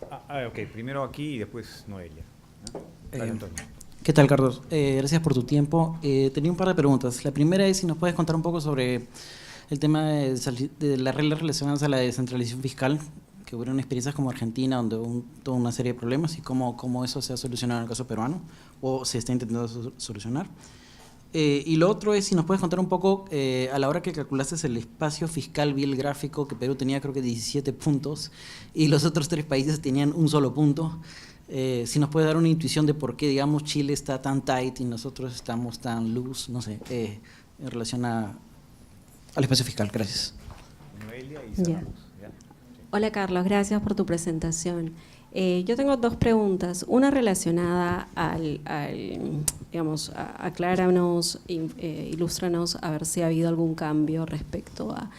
Ok, primero aquí y después Noelia, ¿no? Dale, Antonio. ¿Qué tal, Carlos? Gracias por tu tiempo. Tenía un par de preguntas. La primera es si nos puedes contar un poco sobre el tema de las reglas relacionadas a la descentralización fiscal, que hubieron experiencias como Argentina, donde hubo toda una serie de problemas, y cómo eso se ha solucionado en el caso peruano, o se está intentando solucionar. Y lo otro es si nos puedes contar un poco, a la hora que calculaste el espacio fiscal, vi el gráfico que Perú tenía creo que 17 puntos, y los otros 3 países tenían un solo punto. Si nos puedes dar una intuición de por qué, digamos, Chile está tan tight y nosotros estamos tan loose, no sé, en relación al espacio fiscal. Gracias. Cecilia y Ya. cerramos. ¿Ya? Hola Carlos, gracias por tu presentación. Yo tengo dos preguntas, una relacionada digamos, acláranos, ilústranos a ver si ha habido algún cambio respecto a…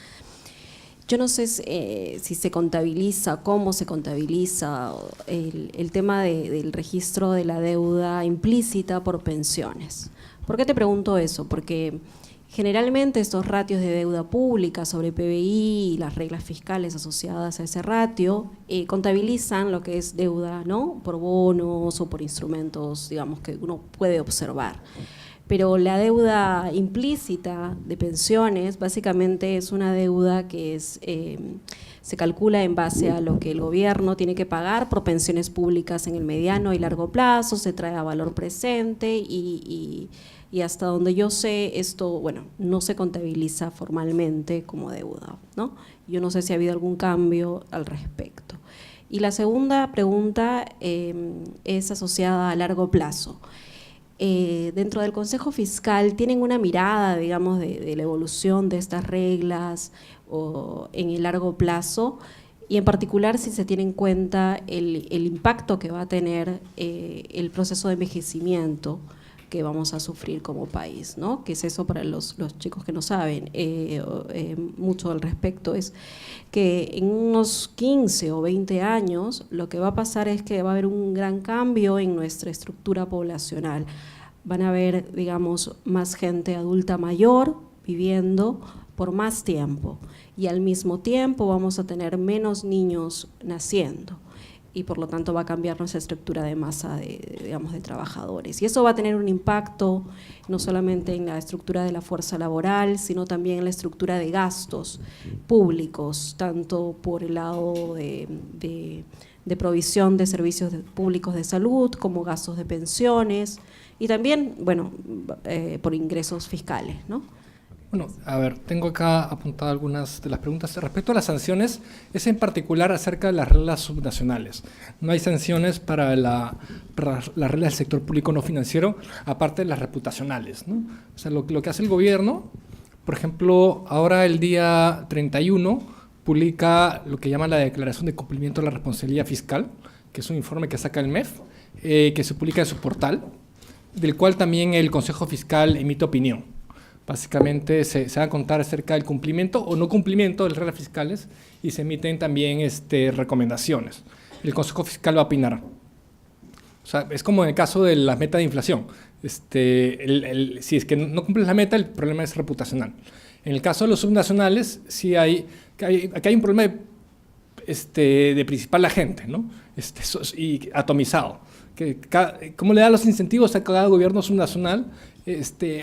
Yo no sé si se contabiliza, cómo se contabiliza el tema del registro de la deuda implícita por pensiones. ¿Por qué te pregunto eso? Porque generalmente estos ratios de deuda pública sobre PBI y las reglas fiscales asociadas a ese ratio contabilizan lo que es deuda, ¿no?, por bonos o por instrumentos, digamos, que uno puede observar. Pero la deuda implícita de pensiones básicamente es una deuda que se calcula en base a lo que el gobierno tiene que pagar por pensiones públicas en el mediano y largo plazo, se trae a valor presente y hasta donde yo sé esto, bueno, no se contabiliza formalmente como deuda, ¿no? Yo no sé si ha habido algún cambio al respecto. Y la segunda pregunta es asociada a largo plazo. Dentro del Consejo Fiscal tienen una mirada, digamos, de la evolución de estas reglas o en el largo plazo, y en particular si se tiene en cuenta el impacto que va a tener el proceso de envejecimiento que vamos a sufrir como país, ¿no? ¿Qué es eso para los chicos que no saben mucho al respecto? Es que en unos 15 o 20 años lo que va a pasar es que va a haber un gran cambio en nuestra estructura poblacional. Van a haber, digamos, más gente adulta mayor viviendo por más tiempo y al mismo tiempo vamos a tener menos niños naciendo. Y por lo tanto va a cambiar nuestra estructura de masa digamos, de trabajadores. Y eso va a tener un impacto no solamente en la estructura de la fuerza laboral, sino también en la estructura de gastos públicos, tanto por el lado de provisión de servicios públicos de salud, como gastos de pensiones, y también, bueno, por ingresos fiscales, ¿no? Bueno, a ver, tengo acá apuntadas algunas de las preguntas. Respecto a las sanciones, es en particular acerca de las reglas subnacionales. No hay sanciones para las reglas del sector público no financiero, aparte de las reputacionales, ¿no? O sea, lo que hace el gobierno, por ejemplo, ahora el día 31 publica lo que llama la Declaración de Cumplimiento de la Responsabilidad Fiscal, que es un informe que saca el MEF, que se publica en su portal, del cual también el Consejo Fiscal emite opinión. Básicamente se va a contar acerca del cumplimiento o no cumplimiento de las reglas fiscales y se emiten también recomendaciones. El Consejo Fiscal va a opinar. O sea, es como en el caso de la meta de inflación. Si es que no cumples la meta, el problema es reputacional. En el caso de los subnacionales, sí aquí hay un problema de principal agente, ¿no? Y atomizado. ¿Cómo le da los incentivos a cada gobierno subnacional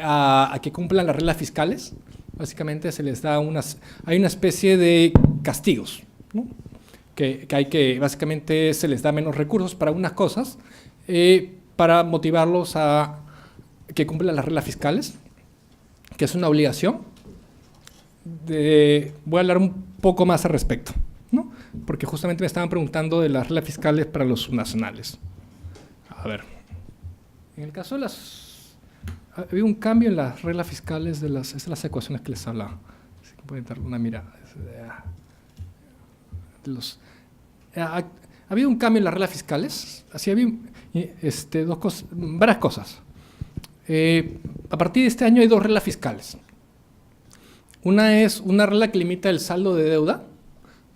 a que cumplan las reglas fiscales? Básicamente se les da hay una especie de castigos, ¿no? Básicamente se les da menos recursos para unas cosas para motivarlos a que cumplan las reglas fiscales, que es una obligación. Voy a hablar un poco más al respecto, ¿no? Porque justamente me estaban preguntando de las reglas fiscales para los subnacionales. A ver, en el caso de ha habido un cambio en las reglas fiscales de las ecuaciones que les hablaba. Así que pueden darle una mirada. Ha habido un cambio en las reglas fiscales. Así había varias cosas. A partir de este año hay dos reglas fiscales. Una es una regla que limita el saldo de deuda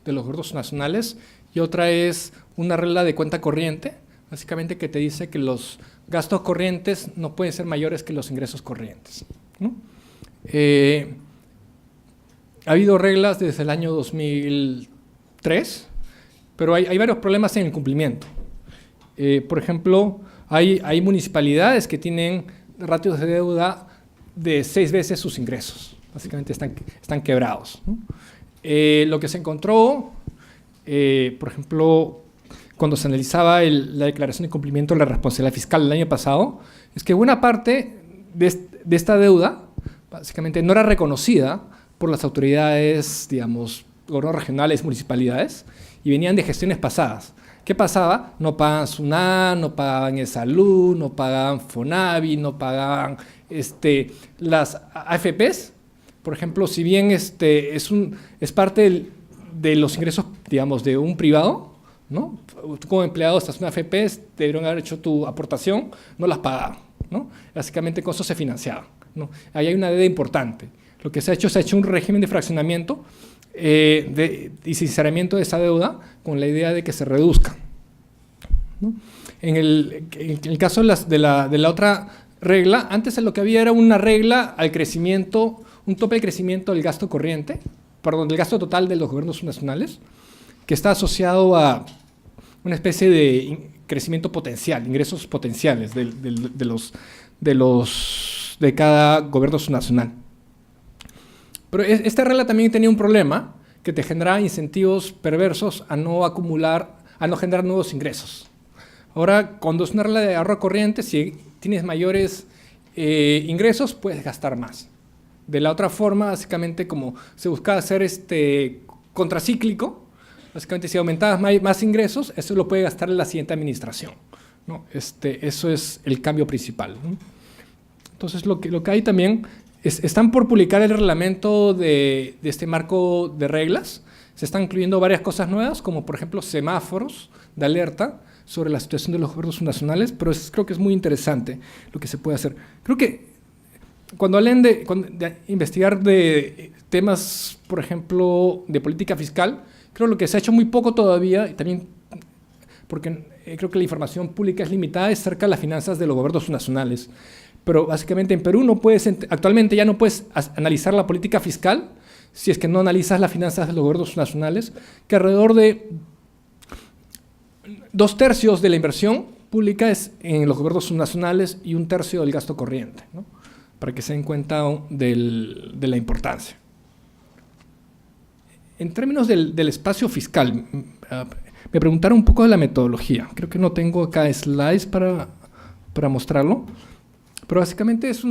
de los gobiernos nacionales y otra es una regla de cuenta corriente, básicamente que te dice que los gastos corrientes no pueden ser mayores que los ingresos corrientes, ¿no? Ha habido reglas desde el año 2003, pero hay varios problemas en el cumplimiento. Por ejemplo, hay municipalidades que tienen ratios de deuda de 6 veces sus ingresos. Básicamente están quebrados, ¿no? Lo que se encontró, por ejemplo, cuando se analizaba la declaración de cumplimiento de la responsabilidad fiscal el año pasado, es que buena parte de esta deuda básicamente no era reconocida por las autoridades, digamos, gobiernos regionales, municipalidades, y venían de gestiones pasadas. ¿Qué pasaba? No pagaban SUNAT, no pagaban ESALUD, no pagaban FONAVI, no pagaban las AFPs. Por ejemplo, si bien es parte de los ingresos, digamos, de un privado, ¿no? Tú como empleado estás en una AFP, te debieron haber hecho tu aportación, no las pagaban, ¿no? Básicamente con eso se financiaba, ¿no? Ahí hay una deuda importante. Lo que se ha hecho un régimen de fraccionamiento y sinceramiento de esa deuda con la idea de que se reduzca, ¿no? En el caso de la otra regla, antes lo que había era una regla al crecimiento, un tope de crecimiento del gasto corriente, perdón, del gasto total de los gobiernos nacionales, que está asociado a una especie de crecimiento potencial, ingresos potenciales de cada gobierno nacional. Pero esta regla también tenía un problema que te generaba incentivos perversos a no acumular, a no generar nuevos ingresos. Ahora, cuando es una regla de ahorro corriente, si tienes mayores ingresos, puedes gastar más. De la otra forma, básicamente, como se buscaba hacer contracíclico, básicamente si aumentabas más ingresos, eso lo puede gastar en la siguiente administración, ¿no? Eso es el cambio principal, ¿no? Entonces, lo que hay también están por publicar el reglamento de este marco de reglas. Se están incluyendo varias cosas nuevas, como por ejemplo semáforos de alerta sobre la situación de los gobiernos nacionales, pero creo que es muy interesante lo que se puede hacer. Creo que cuando hablen de investigar de temas, por ejemplo, de política fiscal, creo lo que se ha hecho muy poco todavía, y también porque creo que la información pública es limitada, es cerca de las finanzas de los gobiernos nacionales. Pero básicamente en Perú actualmente ya no puedes analizar la política fiscal si es que no analizas las finanzas de los gobiernos nacionales, que alrededor de 2/3 de la inversión pública es en los gobiernos nacionales y 1/3 del gasto corriente, ¿no? Para que se den cuenta de la importancia. En términos del espacio fiscal, me preguntaron un poco de la metodología. Creo que no tengo acá slides para mostrarlo, pero básicamente es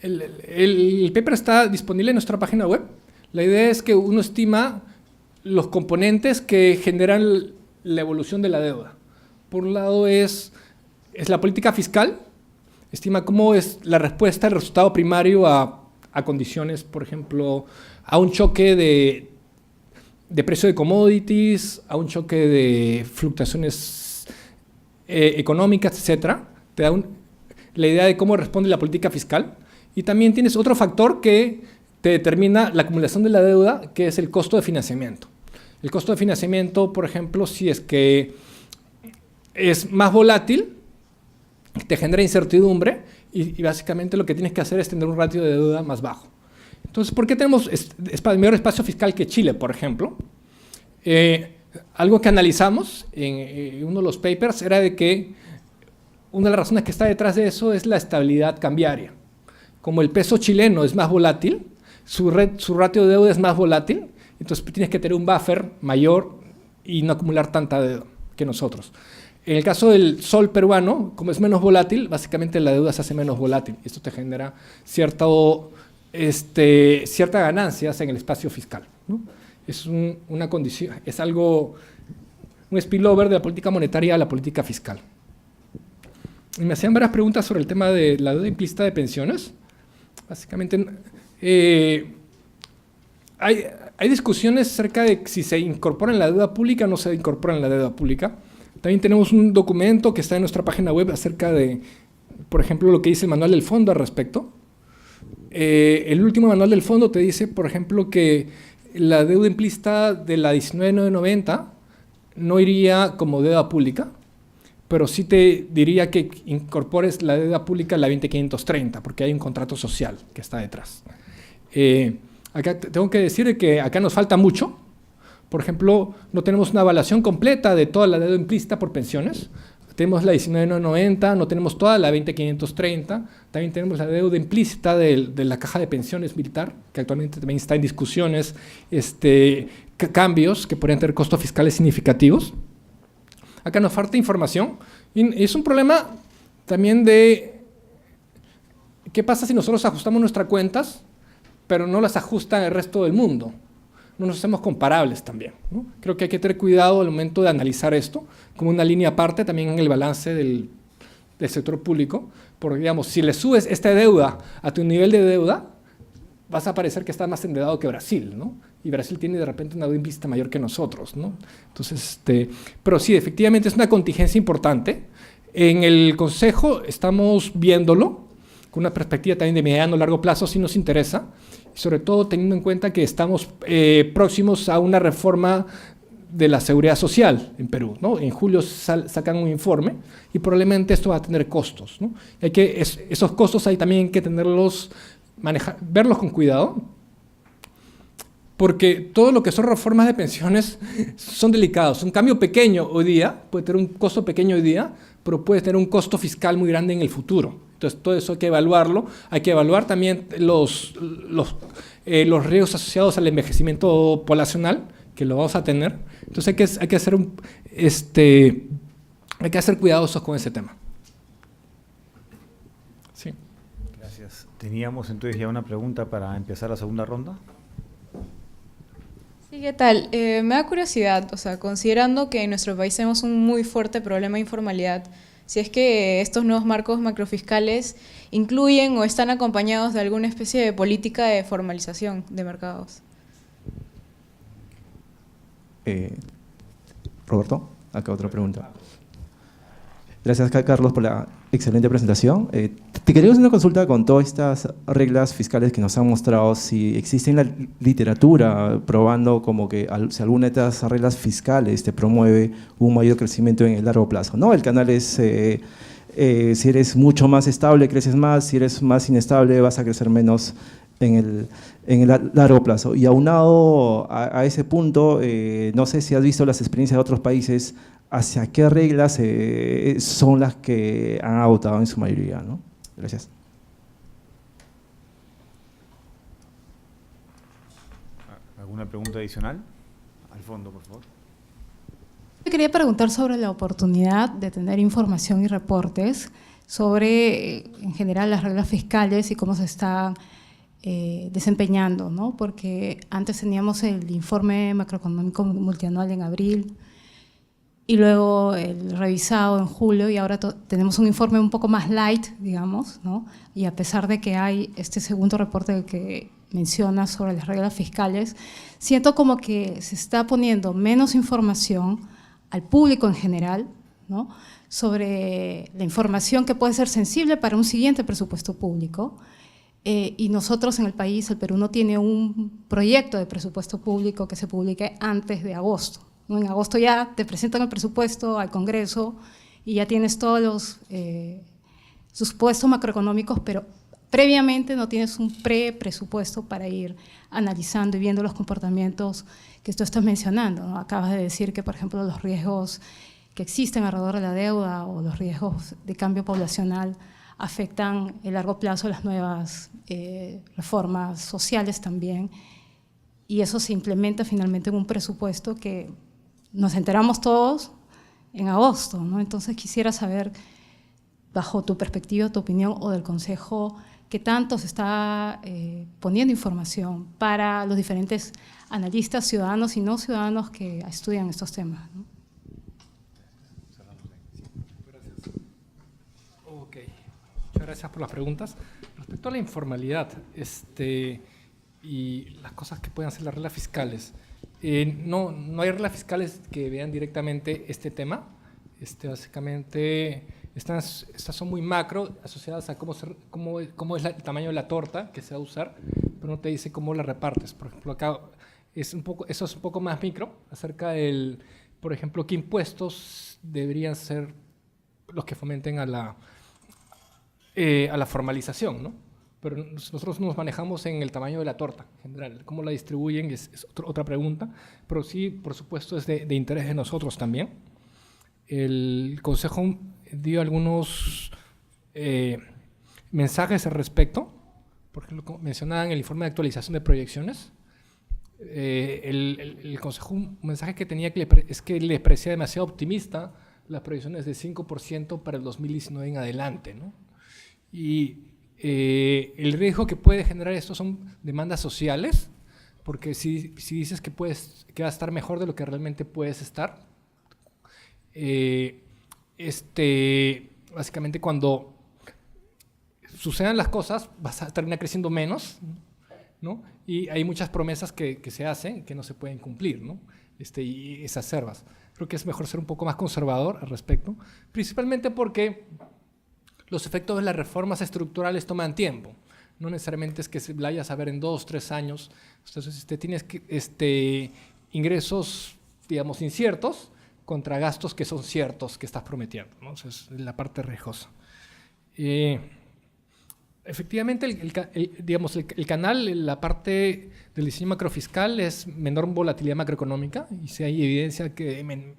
el paper está disponible en nuestra página web. La idea es que uno estima los componentes que generan la evolución de la deuda. Por un lado es la política fiscal, estima cómo es la respuesta, el resultado primario a condiciones, por ejemplo, a un choque de precio de commodities, a un choque de fluctuaciones económicas, etcétera. Te da la idea de cómo responde la política fiscal. Y también tienes otro factor que te determina la acumulación de la deuda, que es el costo de financiamiento. El costo de financiamiento, por ejemplo, si es que es más volátil, te genera incertidumbre y básicamente lo que tienes que hacer es tener un ratio de deuda más bajo. Entonces, ¿por qué tenemos mayor espacio fiscal que Chile, por ejemplo? Algo que analizamos en uno de los papers era de que una de las razones que está detrás de eso es la estabilidad cambiaria. Como el peso chileno es más volátil, su ratio de deuda es más volátil, entonces tienes que tener un buffer mayor y no acumular tanta deuda que nosotros. En el caso del sol peruano, como es menos volátil, básicamente la deuda se hace menos volátil. Esto te genera ciertas ganancias en el espacio fiscal, ¿no? Es una condición, es algo, un spillover de la política monetaria a la política fiscal. Y me hacían varias preguntas sobre el tema de la deuda implícita de pensiones. Básicamente, hay discusiones acerca de si se incorpora en la deuda pública o no se incorpora en la deuda pública. También tenemos un documento que está en nuestra página web acerca de, por ejemplo, lo que dice el manual del fondo al respecto. El último manual del fondo te dice, por ejemplo, que la deuda implícita de la 19990 no iría como deuda pública, pero sí te diría que incorpores la deuda pública a la 20530, porque hay un contrato social que está detrás. Acá tengo que decir que acá nos falta mucho. Por ejemplo, no tenemos una evaluación completa de toda la deuda implícita por pensiones. Tenemos la 19990, no tenemos toda la 20530, también tenemos la deuda implícita de la caja de pensiones militar, que actualmente también está en discusiones, cambios que podrían tener costos fiscales significativos. Acá nos falta información y es un problema también de qué pasa si nosotros ajustamos nuestras cuentas, pero no las ajusta el resto del mundo. No nos hacemos comparables también, ¿no? Creo que hay que tener cuidado al momento de analizar esto como una línea aparte también en el balance del sector público, porque digamos, si le subes esta deuda a tu nivel de deuda, vas a parecer que estás más endeudado que Brasil, ¿no? Y Brasil tiene de repente una deuda implícita mayor que nosotros, ¿no? Entonces, pero sí, efectivamente es una contingencia importante. En el Consejo estamos viéndolo con una perspectiva también de mediano o largo plazo, si nos interesa, y sobre todo teniendo en cuenta que estamos próximos a una reforma de la seguridad social en Perú, ¿no? En julio sacan un informe y probablemente esto va a tener costos, ¿no? Esos costos hay también que tenerlos, verlos con cuidado, porque todo lo que son reformas de pensiones son delicados. Un cambio pequeño hoy día puede tener un costo pequeño hoy día, pero puede tener un costo fiscal muy grande en el futuro. Entonces, todo eso hay que evaluarlo. Hay que evaluar también los riesgos asociados al envejecimiento poblacional, que lo vamos a tener. Entonces, hay que ser cuidadosos con ese tema. Sí. Gracias. Teníamos entonces ya una pregunta para empezar la segunda ronda. Sí, ¿qué tal? Me da curiosidad, o sea, considerando que en nuestro país tenemos un muy fuerte problema de informalidad, si es que estos nuevos marcos macrofiscales incluyen o están acompañados de alguna especie de política de formalización de mercados. Roberto, acá otra pregunta. Gracias, Carlos, por la excelente presentación. Te quería hacer una consulta con todas estas reglas fiscales que nos han mostrado, si existe en la literatura probando como que si alguna de estas reglas fiscales te promueve un mayor crecimiento en el largo plazo, ¿no? El canal es, si eres mucho más estable, creces más, si eres más inestable, vas a crecer menos en el largo plazo. Y aunado a ese punto, no sé si has visto las experiencias de otros países, hacia qué reglas son las que han adoptado en su mayoría, ¿no? Gracias. ¿Alguna pregunta adicional? Al fondo, por favor. Yo quería preguntar sobre la oportunidad de tener información y reportes sobre, en general, las reglas fiscales y cómo se están desempeñando, ¿no? Porque antes teníamos el informe macroeconómico multianual en abril y luego el revisado en julio, y ahora tenemos un informe un poco más light, digamos, ¿no? Y a pesar de que hay este segundo reporte que menciona sobre las reglas fiscales, siento como que se está poniendo menos información al público en general, ¿no? Sobre la información que puede ser sensible para un siguiente presupuesto público. Y nosotros en el país, el Perú no tiene un proyecto de presupuesto público que se publique antes de agosto, ¿no? En agosto ya te presentan el presupuesto al Congreso y ya tienes todos los supuestos macroeconómicos, pero previamente no tienes un presupuesto para ir analizando y viendo los comportamientos que tú estás mencionando, ¿no? Acabas de decir que, por ejemplo, los riesgos que existen alrededor de la deuda o los riesgos de cambio poblacional afectan a largo plazo las nuevas reformas sociales también, y eso se implementa finalmente en un presupuesto que nos enteramos todos en agosto, ¿no? Entonces quisiera saber, bajo tu perspectiva, tu opinión o del Consejo, qué tanto se está poniendo información para los diferentes analistas, ciudadanos y no ciudadanos que estudian estos temas, ¿no? Gracias por las preguntas. Respecto a la informalidad y las cosas que pueden hacer las reglas fiscales, no hay reglas fiscales que vean directamente este tema. Básicamente, estas son muy macro, asociadas a cómo es el tamaño de la torta que se va a usar, pero no te dice cómo la repartes. Por ejemplo, acá eso es un poco más micro, acerca del, por ejemplo, qué impuestos deberían ser los que fomenten a la formalización, ¿no? Pero nosotros nos manejamos en el tamaño de la torta en general. Cómo la distribuyen es otra pregunta, pero sí, por supuesto, es de interés de nosotros también. El Consejo dio algunos mensajes al respecto, por ejemplo, como mencionaba en el informe de actualización de proyecciones. El Consejo, un mensaje que tenía es que le parecía demasiado optimista las proyecciones de 5% para el 2019 en adelante, ¿no? Y el riesgo que puede generar esto son demandas sociales, porque si dices que vas a estar mejor de lo que realmente puedes estar, básicamente cuando sucedan las cosas vas a terminar creciendo menos, ¿no? Y hay muchas promesas que se hacen que no se pueden cumplir, ¿no? Y exacerbas. Creo que es mejor ser un poco más conservador al respecto, principalmente porque los efectos de las reformas estructurales toman tiempo. No necesariamente es que se vayas a ver en 2 o 3 años. Entonces, tienes ingresos, digamos, inciertos contra gastos que son ciertos que estás prometiendo, ¿no? Entonces, es la parte riesgosa. Efectivamente, el canal, la parte del diseño macrofiscal es menor volatilidad macroeconómica y si hay evidencia que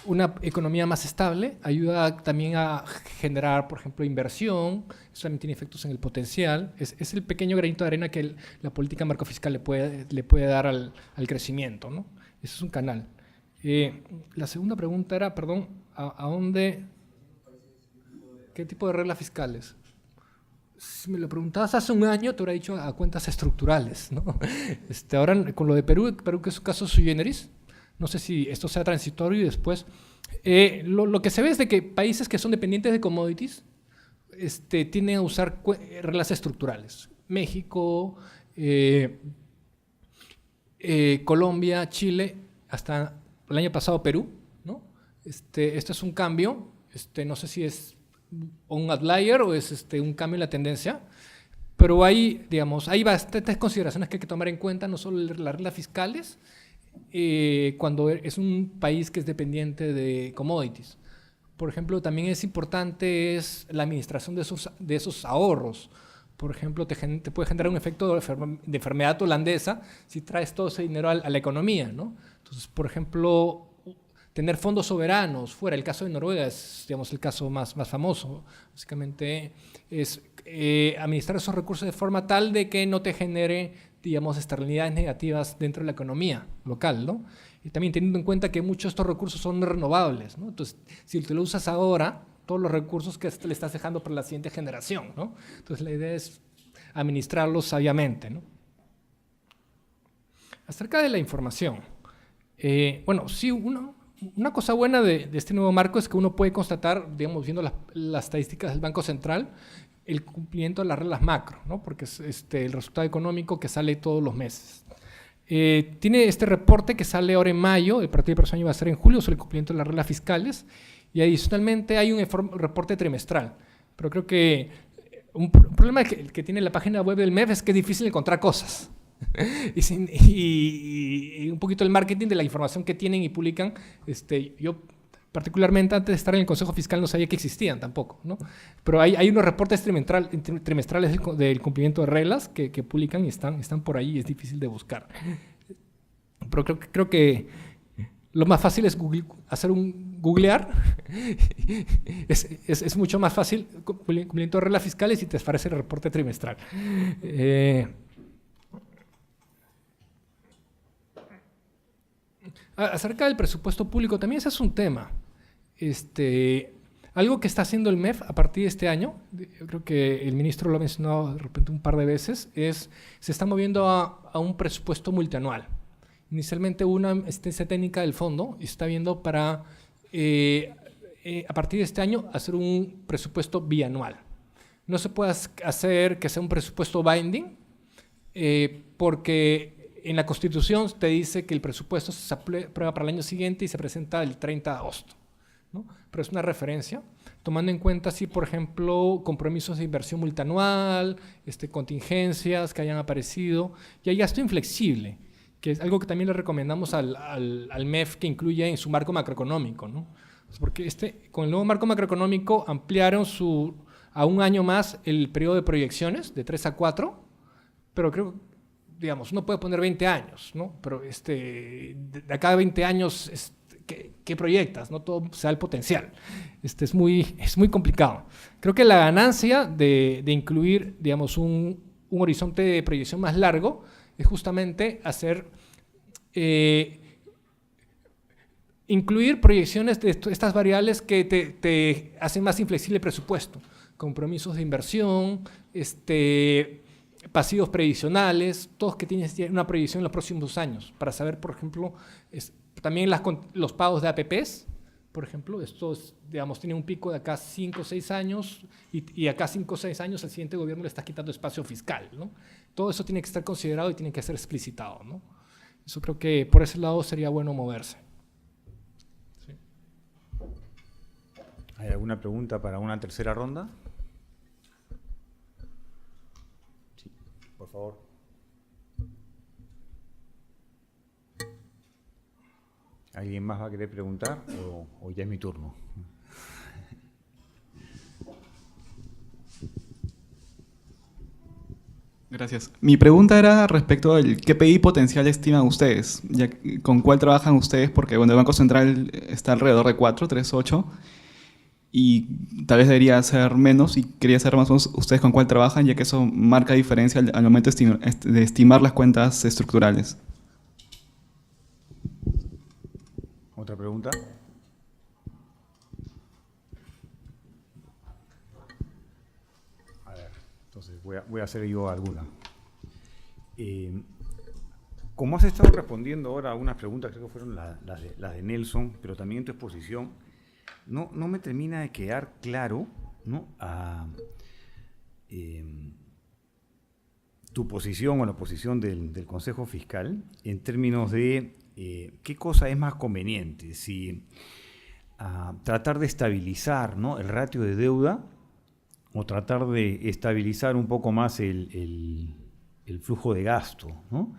una economía más estable ayuda también a generar, por ejemplo, inversión. Eso también tiene efectos en el potencial. Es el pequeño granito de arena que la política macrofiscal le puede dar al crecimiento, ¿no? Ese es un canal. La segunda pregunta era, perdón, ¿a dónde? ¿Qué tipo de reglas fiscales? Si me lo preguntabas hace un año, te hubiera dicho a cuentas estructurales, ¿no? Ahora, con lo de Perú que es un caso sui generis, no sé si esto sea transitorio y después. Lo que se ve es de que países que son dependientes de commodities tienden a usar reglas estructurales. México, Colombia, Chile, hasta el año pasado Perú, ¿no? Esto es un cambio, no sé si es un outlier o es un cambio en la tendencia, pero hay bastantes consideraciones que hay que tomar en cuenta, no solo las reglas fiscales, cuando es un país que es dependiente de commodities. Por ejemplo, también es importante la administración de esos ahorros. Por ejemplo, te puede generar un efecto de enfermedad holandesa si traes todo ese dinero a la economía, ¿no? Entonces, por ejemplo, tener fondos soberanos fuera, el caso de Noruega es, digamos, el caso más famoso. Básicamente es administrar esos recursos de forma tal de que no te genere, digamos, externalidades negativas dentro de la economía local, ¿no? Y también teniendo en cuenta que muchos de estos recursos son renovables, ¿no? Entonces, si te lo usas ahora, todos los recursos que le estás dejando para la siguiente generación, ¿no? Entonces, la idea es administrarlos sabiamente, ¿no? Acerca de la información. Bueno, sí, una cosa buena de este nuevo marco es que uno puede constatar, digamos, viendo las estadísticas del Banco Central, el cumplimiento de las reglas macro, ¿no? Porque es el resultado económico que sale todos los meses. Tiene este reporte que sale ahora en mayo, el partido del próximo año va a ser en julio, sobre el cumplimiento de las reglas fiscales, y adicionalmente hay un reporte trimestral. Pero creo que un problema que tiene la página web del MEF es que es difícil encontrar cosas. y un poquito el marketing de la información que tienen y publican. Yo particularmente antes de estar en el Consejo Fiscal no sabía que existían tampoco, ¿no? Pero hay unos reportes trimestrales del cumplimiento de reglas que publican y están por ahí y es difícil de buscar. Pero creo que lo más fácil es hacer un googlear. es mucho más fácil cumplimiento de reglas fiscales y te aparece el reporte trimestral. Acerca del presupuesto público, también ese es un tema. Algo que está haciendo el MEF a partir de este año, yo creo que el ministro lo ha mencionado de repente un par de veces, se está moviendo a un presupuesto multianual. Inicialmente una asistencia técnica del fondo y se está viendo para, a partir de este año, hacer un presupuesto bianual. No se puede hacer que sea un presupuesto binding, porque en la Constitución te dice que el presupuesto se aprueba para el año siguiente y se presenta el 30 de agosto, ¿no? Pero es una referencia, tomando en cuenta, si por ejemplo, compromisos de inversión multianual, contingencias que hayan aparecido, y hay gasto inflexible, que es algo que también le recomendamos al MEF que incluya en su marco macroeconómico, ¿no? Porque con el nuevo marco macroeconómico ampliaron a un año más el periodo de proyecciones, de 3 a 4, pero creo, digamos, uno puede poner 20 años, ¿no? Pero de acá a 20 años, ¿qué proyectas? No todo se da el potencial. Es muy complicado. Creo que la ganancia de incluir, digamos, un horizonte de proyección más largo es justamente incluir proyecciones de estas variables que te hacen más inflexible el presupuesto. Compromisos de inversión, pasivos previsionales, todos que tienes una proyección en los próximos años, para saber, por ejemplo, también los pagos de APPs, por ejemplo. Esto, digamos, tiene un pico de acá 5 o 6 años y acá 5 o 6 años al siguiente gobierno le está quitando espacio fiscal, ¿no? Todo eso tiene que estar considerado y tiene que ser explicitado, ¿no? Eso creo que por ese lado sería bueno moverse. Sí. ¿Hay alguna pregunta para una tercera ronda? Sí, por favor. ¿Alguien más va a querer preguntar o ya es mi turno? Gracias. Mi pregunta era respecto al KPI potencial estiman ustedes, con cuál trabajan ustedes, porque bueno, el Banco Central está alrededor de 4, 3,8, y tal vez debería ser menos, y quería saber más o menos ustedes con cuál trabajan, ya que eso marca diferencia al momento de estimar las cuentas estructurales. ¿Otra pregunta? A ver, entonces voy a hacer yo alguna. Como has estado respondiendo ahora a algunas preguntas, creo que fueron las de Nelson, pero también en tu exposición, no me termina de quedar claro, ¿no? Tu posición o la posición del Consejo Fiscal en términos de qué cosa es más conveniente, si tratar de estabilizar, ¿no?, el ratio de deuda o tratar de estabilizar un poco más el flujo de gasto, ¿no?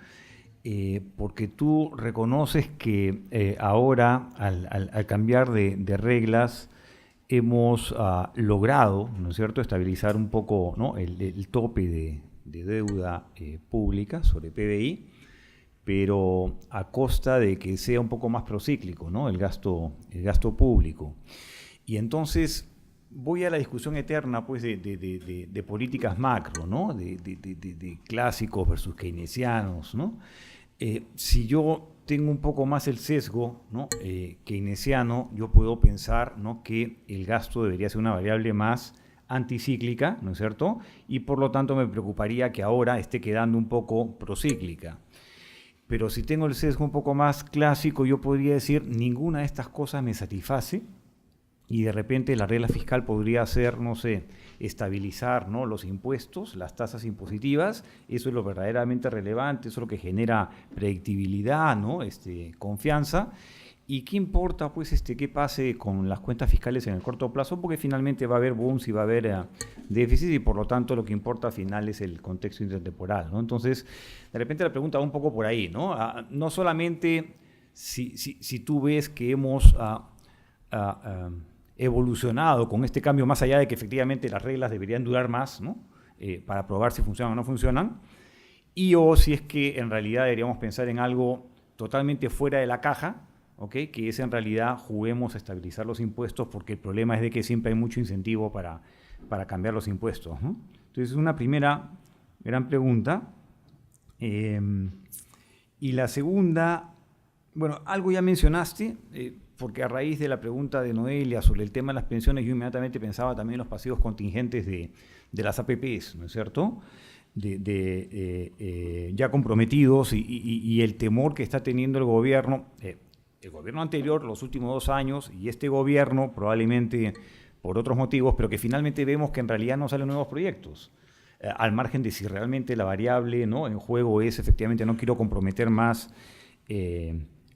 Porque tú reconoces que ahora al cambiar de reglas hemos logrado, ¿no es cierto?, estabilizar un poco, ¿no?, el tope de deuda pública sobre PBI, pero a costa de que sea un poco más procíclico, ¿no?, el gasto público. Y entonces voy a la discusión eterna, pues, de políticas macro, ¿no?, de clásicos versus keynesianos, ¿no? Si yo tengo un poco más el sesgo, ¿no?, keynesiano, yo puedo pensar, ¿no?, que el gasto debería ser una variable más anticíclica, ¿no es cierto? Y por lo tanto me preocuparía que ahora esté quedando un poco procíclica. Pero si tengo el sesgo un poco más clásico, yo podría decir ninguna de estas cosas me satisface y de repente la regla fiscal podría ser, no sé, estabilizar, ¿no?, los impuestos, las tasas impositivas. Eso es lo verdaderamente relevante, eso es lo que genera predictibilidad, ¿no?, confianza. ¿Y qué importa, pues, qué pase con las cuentas fiscales en el corto plazo? Porque finalmente va a haber booms y va a haber déficit y por lo tanto lo que importa al final es el contexto intertemporal, ¿no? Entonces, de repente la pregunta va un poco por ahí, ¿no? No solamente si tú ves que hemos evolucionado con este cambio, más allá de que efectivamente las reglas deberían durar más, ¿no?, para probar si funcionan o no funcionan, o si es que en realidad deberíamos pensar en algo totalmente fuera de la caja, ¿okay?, que es en realidad juguemos a estabilizar los impuestos, porque el problema es de que siempre hay mucho incentivo para cambiar los impuestos, ¿no? Entonces, es una primera gran pregunta. Y la segunda, bueno, algo ya mencionaste, porque a raíz de la pregunta de Noelia sobre el tema de las pensiones, yo inmediatamente pensaba también en los pasivos contingentes de las APPs, ¿no es cierto?, ya comprometidos y el temor que está teniendo el gobierno anterior, los últimos 2 años, y este gobierno probablemente por otros motivos, pero que finalmente vemos que en realidad no salen nuevos proyectos, al margen de si realmente la variable, ¿no?, en juego es efectivamente no quiero comprometer más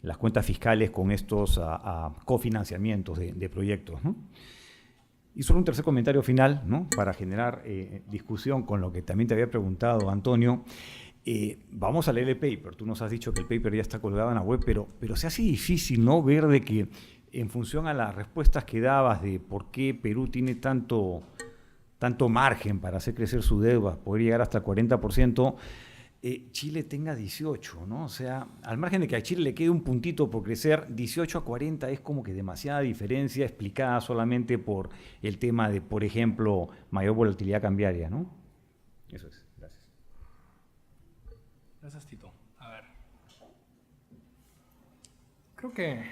las cuentas fiscales con estos cofinanciamientos de proyectos, ¿no? Y solo un tercer comentario final, ¿no?, para generar discusión con lo que también te había preguntado, Antonio. Vamos a leer el paper. Tú nos has dicho que el paper ya está colgado en la web, pero se hace difícil, ¿no?, ver de que en función a las respuestas que dabas de por qué Perú tiene tanto margen para hacer crecer su deuda, poder llegar hasta el 40%, Chile tenga 18, ¿no? O sea, al margen de que a Chile le quede un puntito por crecer, 18 a 40 es como que demasiada diferencia explicada solamente por el tema de, por ejemplo, mayor volatilidad cambiaria, ¿no? Eso es. Gracias. Gracias, Tito. A ver. Creo que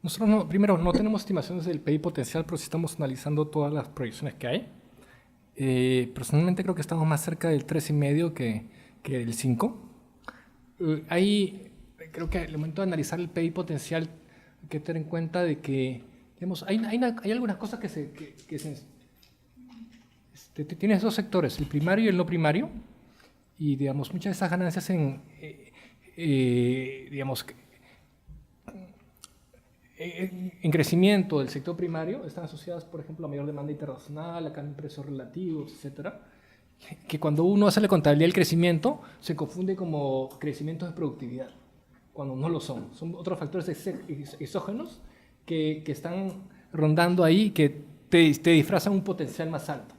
nosotros primero no tenemos estimaciones del PIB potencial, pero sí estamos analizando todas las proyecciones que hay. Personalmente creo que estamos más cerca del 3,5 que del 5. Ahí creo que al momento de analizar el PIB potencial hay que tener en cuenta de que Digamos, hay algunas cosas tienes dos sectores, el primario y el no primario, y digamos, muchas de esas ganancias en crecimiento del sector primario están asociadas, por ejemplo, a mayor demanda internacional, a cambio de precios relativos, etcétera, que cuando uno hace la contabilidad del crecimiento se confunde como crecimientos de productividad, cuando no lo son. Son otros factores exógenos que están rondando ahí, que te disfrazan un potencial más alto.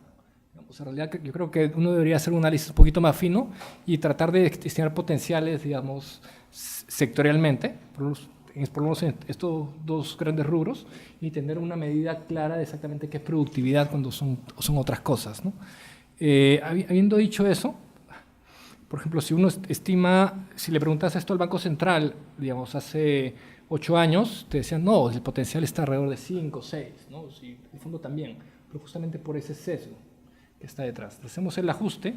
En realidad, yo creo que uno debería hacer un análisis un poquito más fino y tratar de estimar potenciales, digamos, sectorialmente, por lo menos en estos dos grandes rubros, y tener una medida clara de exactamente qué es productividad cuando son otras cosas, ¿no? Habiendo dicho eso, por ejemplo, si uno estima, si le preguntas esto al Banco Central, digamos, hace 8 años, te decían, no, el potencial está alrededor de 5 o 6, ¿no? Sí, el fondo también, pero justamente por ese sesgo que está detrás. Hacemos el ajuste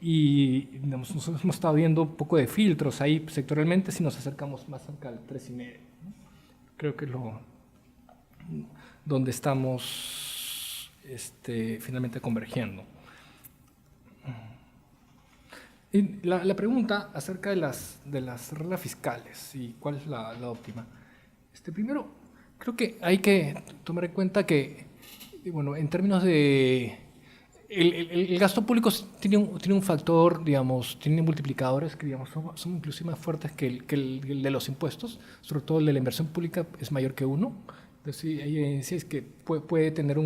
y digamos, nosotros hemos estado viendo un poco de filtros ahí sectorialmente si nos acercamos más cerca al 3,5, ¿no? Creo que es donde estamos finalmente convergiendo. Y la pregunta acerca de las reglas fiscales y cuál es la óptima. Primero, creo que hay que tomar en cuenta que, bueno, en términos de el gasto público tiene un factor, digamos, tiene multiplicadores que, digamos, son inclusive más fuertes que el de los impuestos, sobre todo el de la inversión pública es mayor que 1. Entonces, hay evidencias que puede tener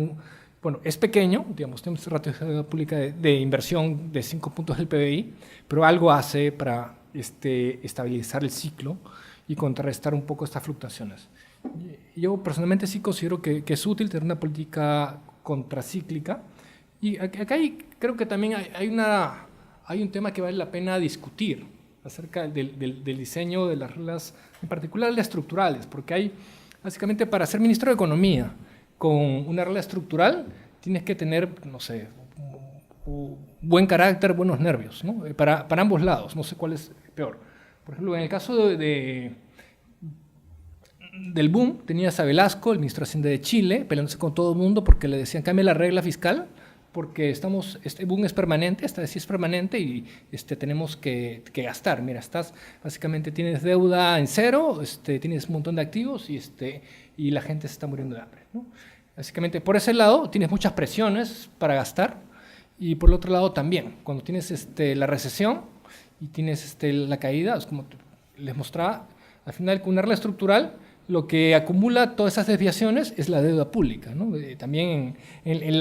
bueno, es pequeño, digamos, tenemos ratio de deuda pública de inversión de 5 puntos del PBI, pero algo hace para estabilizar el ciclo y contrarrestar un poco estas fluctuaciones. Yo personalmente sí considero que es útil tener una política contracíclica. Y acá creo que también hay un tema que vale la pena discutir acerca del diseño de las reglas, en particular las estructurales, porque hay, básicamente, para ser ministro de Economía con una regla estructural, tienes que tener, no sé, buen carácter, buenos nervios, ¿no? Para ambos lados, no sé cuál es peor. Por ejemplo, en el caso del boom, tenías a Velasco, el ministro de Hacienda de Chile, peleándose con todo el mundo porque le decían, cambia la regla fiscal, porque este boom es permanente, esta vez sí es permanente y tenemos que gastar. Mira, básicamente tienes deuda en cero, tienes un montón de activos y la gente se está muriendo de hambre, ¿no? Básicamente, por ese lado, tienes muchas presiones para gastar y por el otro lado también, cuando tienes la recesión y tienes la caída, es como les mostraba, al final con una regla estructural, lo que acumula todas esas desviaciones es la deuda pública, ¿no? También en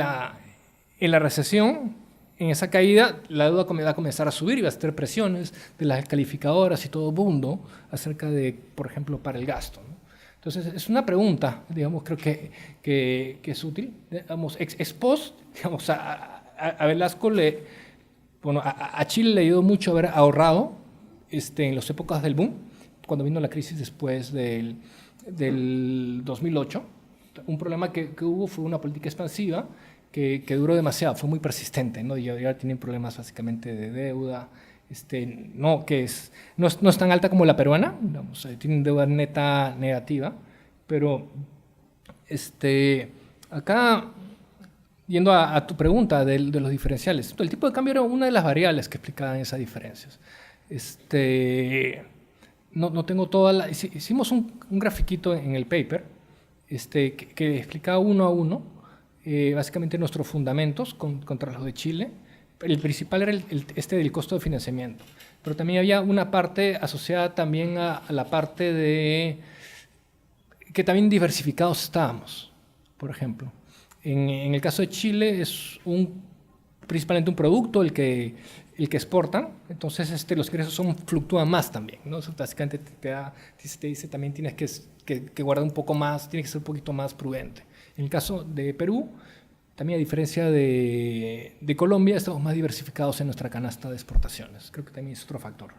la recesión, en esa caída, la deuda va a comenzar a subir y va a tener presiones de las calificadoras y todo el mundo acerca de, por ejemplo, para el gasto, ¿no? Entonces, es una pregunta, digamos, creo que es útil. Digamos, ex post, digamos, a Velasco a Chile le ayudó mucho haber ahorrado en las épocas del boom, cuando vino la crisis después del 2008. Un problema que hubo fue una política expansiva que duró demasiado, fue muy persistente, ¿no? Y ahora tienen problemas básicamente de deuda, no es tan alta como la peruana, digamos, tienen deuda neta negativa, pero acá, yendo a tu pregunta de los diferenciales, el tipo de cambio era una de las variables que explicaban esas diferencias. No tengo hicimos un grafiquito en el paper que explicaba uno a uno básicamente nuestros fundamentos contra los de Chile. El principal era del costo de financiamiento, pero también había una parte asociada también a la parte de que también diversificados estábamos. Por ejemplo, en el caso de Chile es principalmente un producto el que exportan, entonces los ingresos fluctúan más también, ¿no? Eso básicamente te dice también tienes que guardar un poco más, tienes que ser un poquito más prudente. En el caso de Perú, también a diferencia de Colombia, estamos más diversificados en nuestra canasta de exportaciones. Creo que también es otro factor.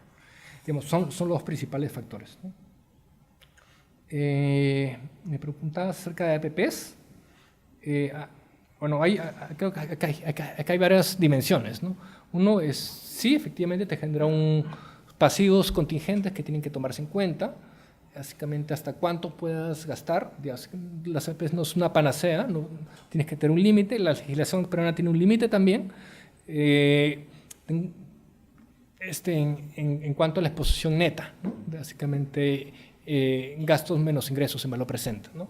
Digamos, son los principales factores, ¿no? Me preguntabas acerca de APPs. Bueno, creo que acá hay varias dimensiones, ¿no? Uno es, sí, efectivamente te genera pasivos contingentes que tienen que tomarse en cuenta. básicamente hasta cuánto puedas gastar. La AFP no es una panacea, no, tienes que tener un límite, la legislación peruana tiene un límite también. En cuanto a la exposición neta, ¿no? Básicamente gastos menos ingresos en valor presente, ¿no?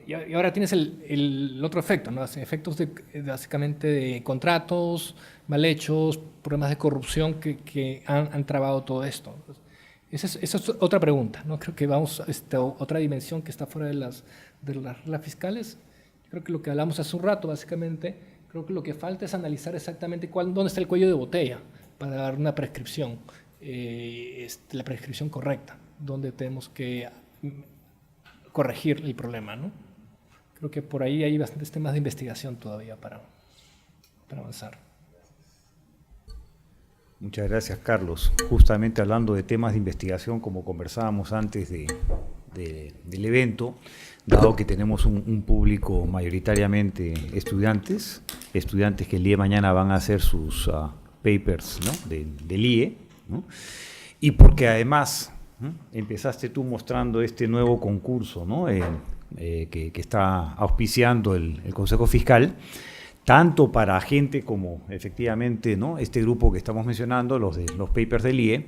Y ahora tienes el otro efecto, ¿no? Efectos básicamente de contratos mal hechos, problemas de corrupción que han trabado todo esto. Esa es otra pregunta, ¿no? Creo que vamos a otra dimensión que está fuera de las reglas fiscales. Creo que lo que hablamos hace un rato, básicamente, creo que lo que falta es analizar exactamente dónde está el cuello de botella para dar una prescripción, la prescripción correcta, donde tenemos que corregir el problema, ¿no? Creo que por ahí hay bastantes temas de investigación todavía para avanzar. Muchas gracias, Carlos. Justamente hablando de temas de investigación, como conversábamos antes del evento, dado que tenemos un público mayoritariamente estudiantes que el día de mañana van a hacer sus papers, ¿no? del IE, ¿no? Y porque además empezaste tú mostrando este nuevo concurso, ¿no? que está auspiciando el Consejo Fiscal, tanto para gente como efectivamente, ¿no? este grupo que estamos mencionando, los papers del IE,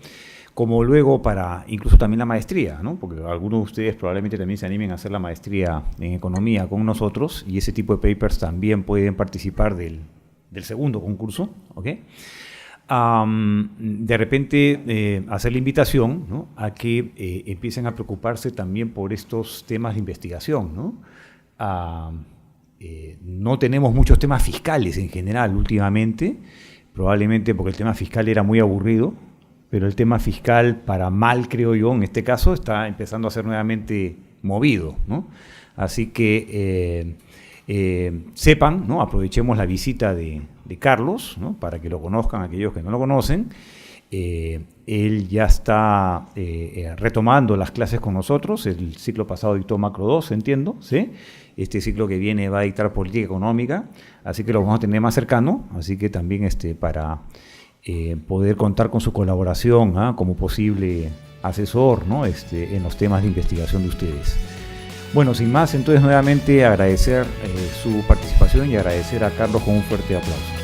como luego para incluso también la maestría, ¿no? Porque algunos de ustedes probablemente también se animen a hacer la maestría en economía con nosotros, y ese tipo de papers también pueden participar del segundo concurso, ¿ok? De repente hacer la invitación, ¿no? a que empiecen a preocuparse también por estos temas de investigación, ¿no? No tenemos muchos temas fiscales en general últimamente, probablemente porque el tema fiscal era muy aburrido, pero el tema fiscal, para mal creo yo, en este caso, está empezando a ser nuevamente movido, ¿no? Así que sepan, ¿no? Aprovechemos la visita de Carlos, ¿no? Para que lo conozcan aquellos que no lo conocen. Él ya está retomando las clases con nosotros. El ciclo pasado dictó Macro 2, entiendo, ¿sí? Este ciclo que viene va a dictar Política Económica, así que lo vamos a tener más cercano, así que también para poder contar con su colaboración como posible asesor, ¿no? En los temas de investigación de ustedes. Bueno, sin más, entonces nuevamente agradecer su participación y agradecer a Carlos con un fuerte aplauso.